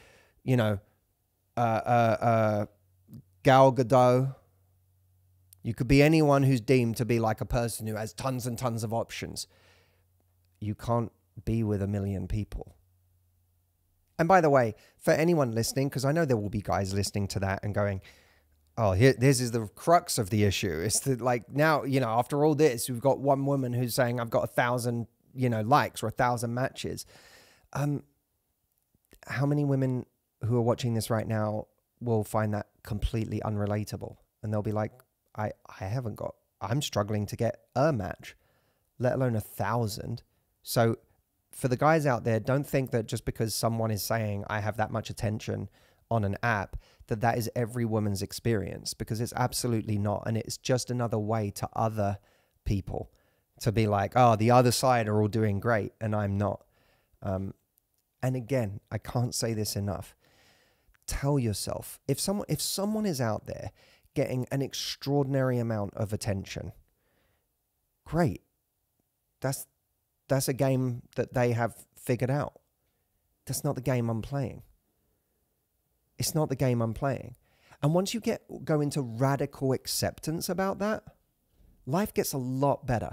Gal Gadot. You could be anyone who's deemed to be like a person who has tons and tons of options. You can't be with 1 million people. And by the way, for anyone listening, because I know there will be guys listening to that and going, oh, this is the crux of the issue. It's that like now, after all this, we've got one woman who's saying I've got 1,000, likes or 1,000 matches. How many women who are watching this right now will find that completely unrelatable? And they'll be like, I'm struggling to get a match, let alone 1,000. So for the guys out there, don't think that just because someone is saying I have that much attention on an app, that is every woman's experience, because it's absolutely not. And it's just another way to other people to be like, oh, the other side are all doing great and I'm not. And again, I can't say this enough. Tell yourself, if someone is out there getting an extraordinary amount of attention, great. That's a game that they have figured out. That's not the game I'm playing. It's not the game I'm playing. And once you go into radical acceptance about that, life gets a lot better.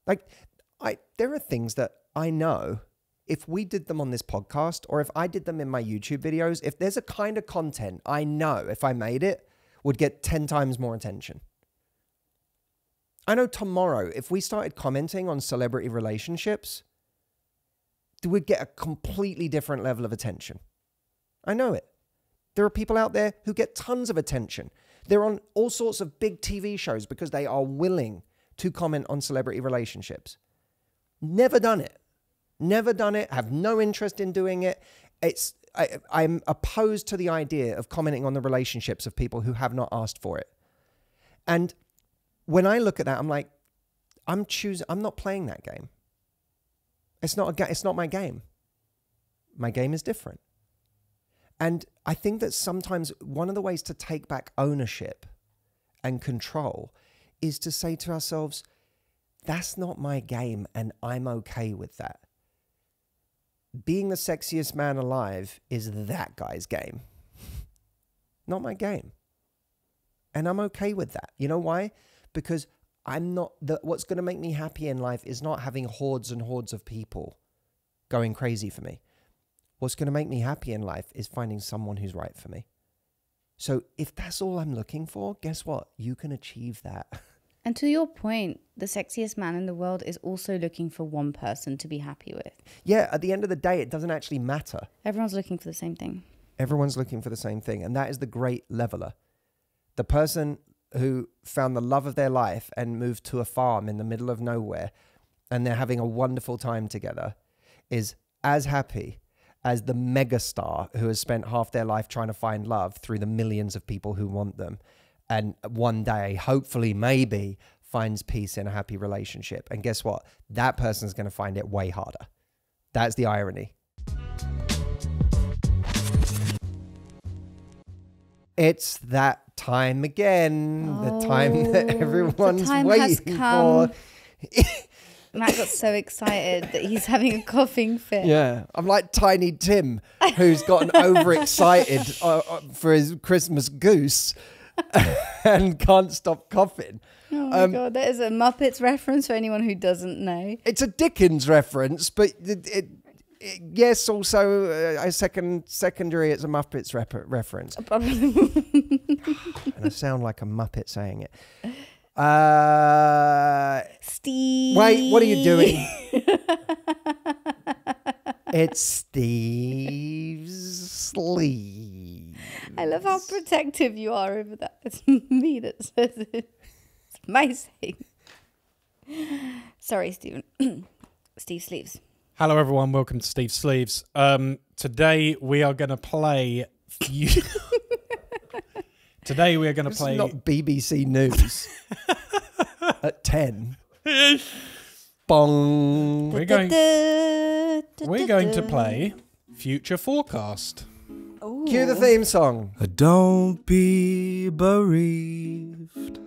Like, there are things that I know if we did them on this podcast, or if I did them in my YouTube videos, if there's a kind of content I know if I made it would get 10 times more attention. I know tomorrow, if we started commenting on celebrity relationships, we'd get a completely different level of attention. I know it. There are people out there who get tons of attention. They're on all sorts of big TV shows because they are willing to comment on celebrity relationships. Never done it. Have no interest in doing it. I'm opposed to the idea of commenting on the relationships of people who have not asked for it. And when I look at that, I'm like, I'm not playing that game. It's not my game. My game is different. And I think that sometimes one of the ways to take back ownership and control is to say to ourselves, that's not my game and I'm okay with that. Being the sexiest man alive is that guy's game, not my game. And I'm okay with that. You know why? Because what's going to make me happy in life is not having hordes and hordes of people going crazy for me. What's going to make me happy in life is finding someone who's right for me. So if that's all I'm looking for, guess what? You can achieve that. And to your point, the sexiest man in the world is also looking for one person to be happy with. Yeah, at the end of the day, it doesn't actually matter. Everyone's looking for the same thing. Everyone's looking for the same thing. And that is the great leveler. The person who found the love of their life and moved to a farm in the middle of nowhere and they're having a wonderful time together is as happy as the megastar who has spent half their life trying to find love through the millions of people who want them. And one day, hopefully, maybe finds peace in a happy relationship. And guess what? That person's going to find it way harder. That's the irony. It's that time again. The time that everyone's waiting for. Matt got so excited that he's having a coughing fit. Yeah, I'm like Tiny Tim, who's gotten overexcited for his Christmas goose and can't stop coughing. Oh my God, that is a Muppets reference for anyone who doesn't know. It's a Dickens reference, but yes, also a secondary, it's a Muppets reference. And I sound like a Muppet saying it. Steve. Wait, what are you doing? It's Steve's sleeve. I love how protective you are over that. It's me that says it. It's my saying. Sorry, Stephen. Steve Sleeves. Hello, everyone. Welcome to Steve Sleeves. Today we are going to play. Today we are going to play. Not BBC News at 10. Bong. We're going to play Future Forecast. Ooh. Cue the theme song. Don't be bereaved.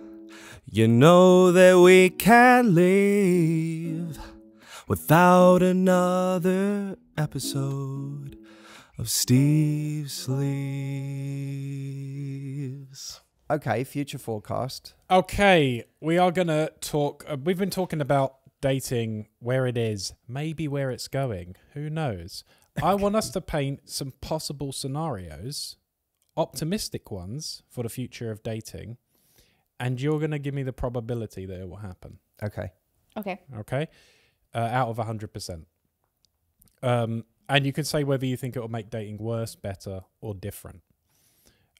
You know that we can't live without another episode of Steve Sleeves. Okay, future forecast. Okay, we are going to talk. We've been talking about dating, where it is, maybe where it's going. Who knows? I want us to paint some possible scenarios, optimistic ones for the future of dating, and you're going to give me the probability that it will happen. Okay. Okay. Okay? Out of 100%. And you can say whether you think it will make dating worse, better, or different.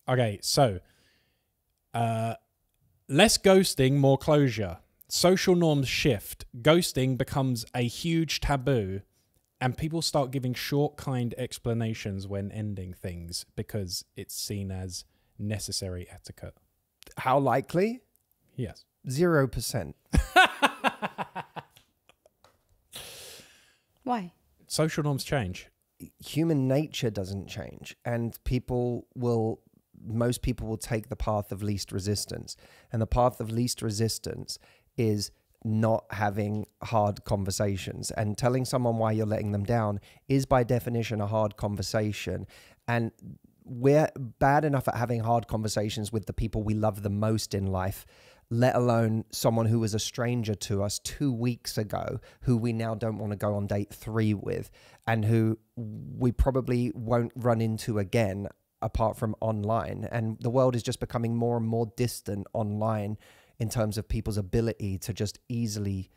Okay, so less ghosting, more closure. Social norms shift. Ghosting becomes a huge taboo, and people start giving short, kind explanations when ending things because it's seen as necessary etiquette. How likely? Yes. 0%. Why? Social norms change. Human nature doesn't change, and most people will take the path of least resistance, and the path of least resistance is not having hard conversations, and telling someone why you're letting them down is by definition a hard conversation. And we're bad enough at having hard conversations with the people we love the most in life, let alone someone who was a stranger to us 2 weeks ago, who we now don't want to go on date 3 with, and who we probably won't run into again apart from online. And the world is just becoming more and more distant online in terms of people's ability to just easily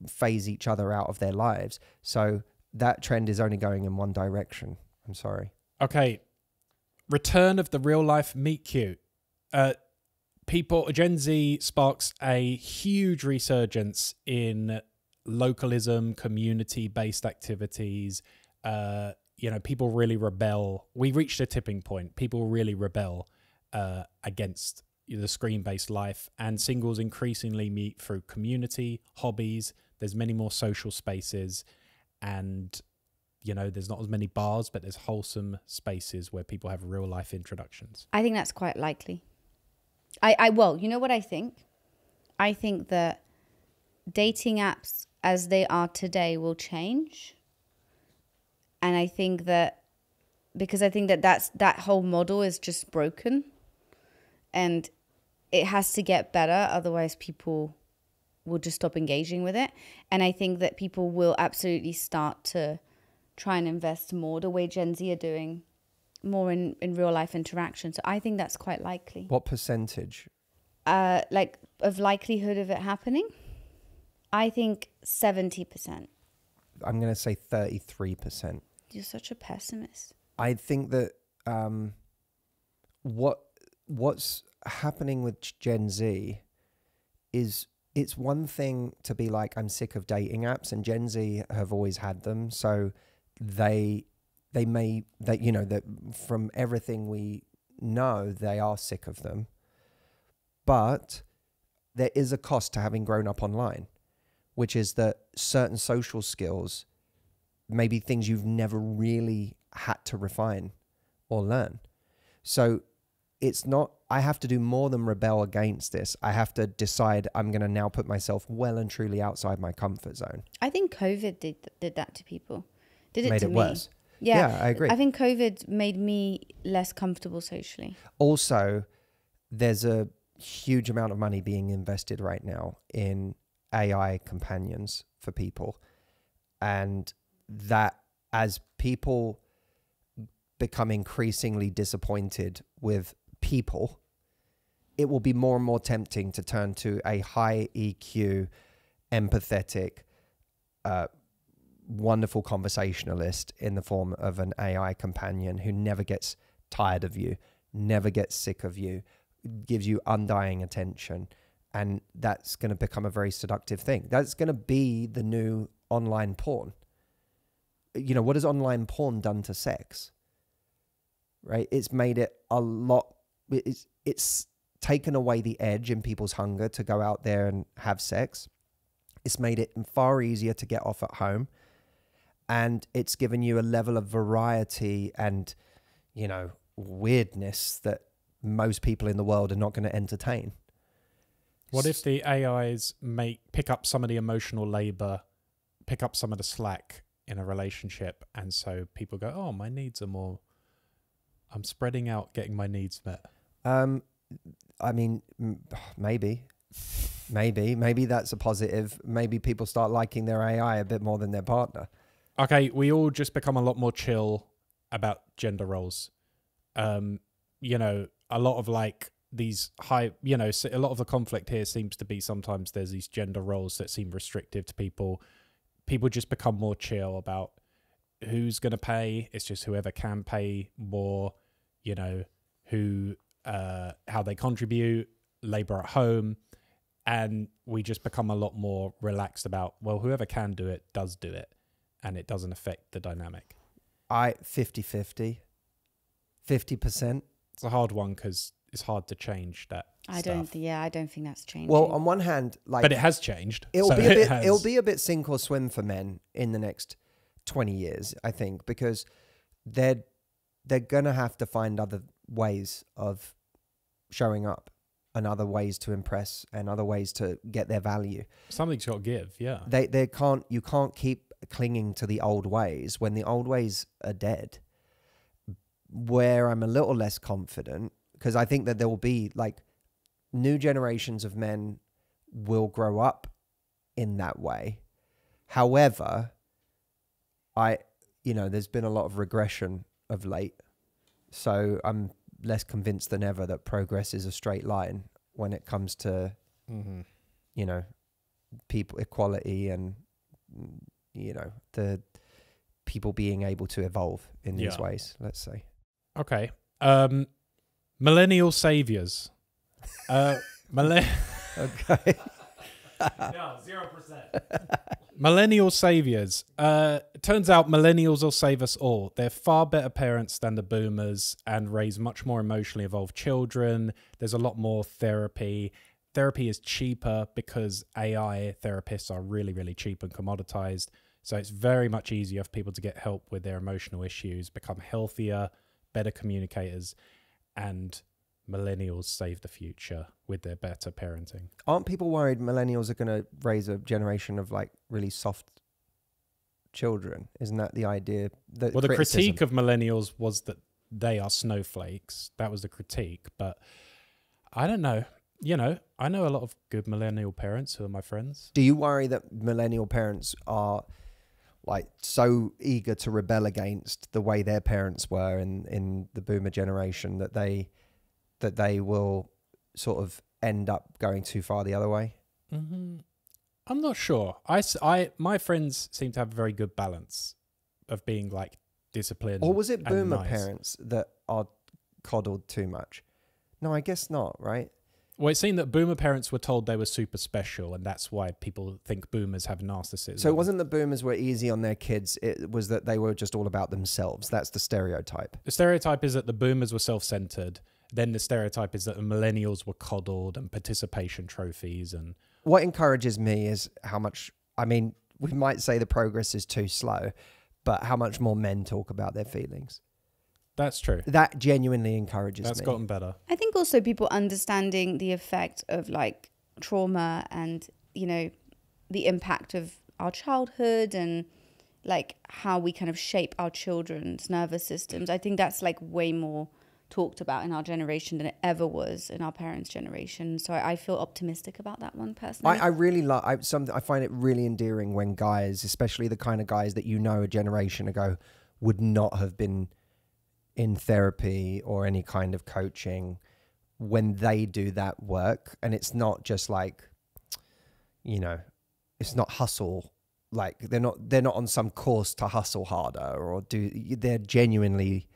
phase each other out of their lives. So that trend is only going in one direction. I'm sorry. Okay. Return of the real life meet cute. Gen Z sparks a huge resurgence in localism, community-based activities. People really rebel. We reached a tipping point. People really rebel against the screen-based life, and singles increasingly meet through community, hobbies. There's many more social spaces, and there's not as many bars, but there's wholesome spaces where people have real-life introductions. I think that's quite likely. Well, you know what I think? I think that dating apps as they are today will change. And I think that that whole model is just broken, and it has to get better. Otherwise people will just stop engaging with it. And I think that people will absolutely start to try and invest more the way Gen Z are doing, more in real life interaction. So I think that's quite likely. What percentage? Of likelihood of it happening? I think 70%. I'm going to say 33%. You're such a pessimist. I think that what's happening with Gen Z is, it's one thing to be like, I'm sick of dating apps, and Gen Z have always had them. So they that from everything we know, they are sick of them. But there is a cost to having grown up online, which is that certain social skills, maybe things you've never really had to refine or learn. So it's not, I have to do more than rebel against this. I have to decide I'm going to now put myself well and truly outside my comfort zone. I think COVID did that to people. Did it Made to it me. worse. Yeah, I agree. I think COVID made me less comfortable socially. Also, there's a huge amount of money being invested right now in AI companions for people. And that, as people become increasingly disappointed with people, it will be more and more tempting to turn to a high EQ, empathetic, wonderful conversationalist in the form of an AI companion who never gets tired of you, never gets sick of you, gives you undying attention. And that's going to become a very seductive thing. That's going to be the new online porn. You know, what has online porn done to sex? Right? It's made it a lot, it's taken away the edge in people's hunger to go out there and have sex. It's made it far easier to get off at home. And it's given you a level of variety and, you know, weirdness that most people in the world are not going to entertain. What if the AIs pick up some of the emotional labor, pick up some of the slack in a relationship, and so people go, oh, my needs are more, I'm spreading out getting my needs met? I mean, maybe that's a positive. Maybe people start liking their AI a bit more than their partner. Okay, we all just become a lot more chill about gender roles. You know, a lot of like these high, you know, a lot of the conflict here seems to be sometimes there's these gender roles that seem restrictive to people. People just become more chill about who's going to pay. It's just whoever can pay more, you know, who, how they contribute, labor at home. And we just become a lot more relaxed about, well, whoever can do it does do it. And it doesn't affect the dynamic. 50-50. 50%. It's a hard one because it's hard to change that. I don't think that's changing. Well, on one hand, like, but it has changed. It'll be a bit sink or swim for men in the next 20 years, I think, because they're gonna have to find other ways of showing up and other ways to impress and other ways to get their value. Something's got to give, yeah. You can't keep clinging to the old ways when the old ways are dead. Where I'm a little less confident, because I think that there will be like new generations of men will grow up in that way. However, there's been a lot of regression of late. So I'm less convinced than ever that progress is a straight line when it comes to, you know, people equality and, you know, the people being able to evolve in these ways, let's say. Okay. Millennial saviors. Okay. No, 0%. Millennial saviors. Turns out millennials will save us all. They're far better parents than the boomers and raise much more emotionally evolved children. There's a lot more therapy. Therapy is cheaper because AI therapists are really, really cheap and commoditized. So it's very much easier for people to get help with their emotional issues, become healthier, better communicators, and millennials save the future with their better parenting. Aren't people worried millennials are going to raise a generation of like really soft children? Isn't that the idea? The critique of millennials was that they are snowflakes. That was the critique. But I don't know. You know, I know a lot of good millennial parents who are my friends. Do you worry that millennial parents are like so eager to rebel against the way their parents were in the boomer generation that they will sort of end up going too far the other way? Mm-hmm. I'm not sure. My friends seem to have a very good balance of being like disciplined. Or was it boomer nice parents that are coddled too much? No, I guess not, right? Well, it seemed that boomer parents were told they were super special, and that's why people think boomers have narcissism. So it wasn't that boomers were easy on their kids. It was that they were just all about themselves. That's the stereotype. The stereotype is that the boomers were self-centered. Then the stereotype is that the millennials were coddled and participation trophies. And what encourages me is how much, I mean, we might say the progress is too slow, but how much more men talk about their feelings. That's true. That genuinely encourages That's me. gotten better. I think also people understanding the effect of like trauma and, you know, the impact of our childhood and like how we kind of shape our children's nervous systems. I think that's like way more talked about in our generation than it ever was in our parents' generation. So I feel optimistic about that one personally. I really like, I find it really endearing when guys, especially the kind of guys that you know a generation ago would not have been in therapy or any kind of coaching, when they do that work. And it's not just like, you know, it's not hustle. Like they're not on some course to hustle harder or they're genuinely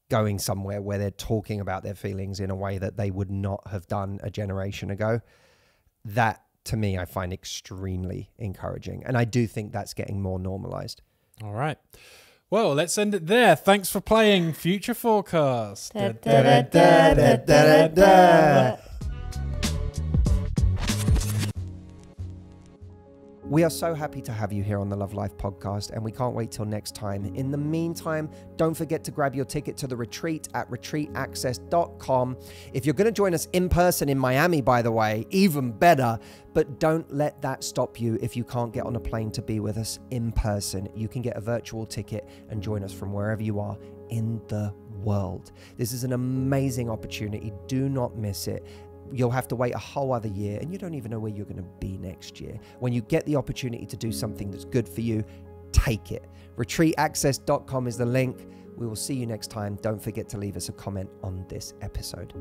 going somewhere where they're talking about their feelings in a way that they would not have done a generation ago. That to me, I find extremely encouraging. And I do think that's getting more normalized. All right. Well, let's end it there. Thanks for playing Future Forecast. We are so happy to have you here on the Love Life podcast, and we can't wait till next time. In the meantime, don't forget to grab your ticket to the retreat at retreataccess.com. If you're going to join us in person in Miami, by the way, even better, but don't let that stop you if you can't get on a plane to be with us in person. You can get a virtual ticket and join us from wherever you are in the world. This is an amazing opportunity. Do not miss it. You'll have to wait a whole other year and you don't even know where you're going to be next year. When you get the opportunity to do something that's good for you, take it. Retreataccess.com is the link. We will see you next time. Don't forget to leave us a comment on this episode.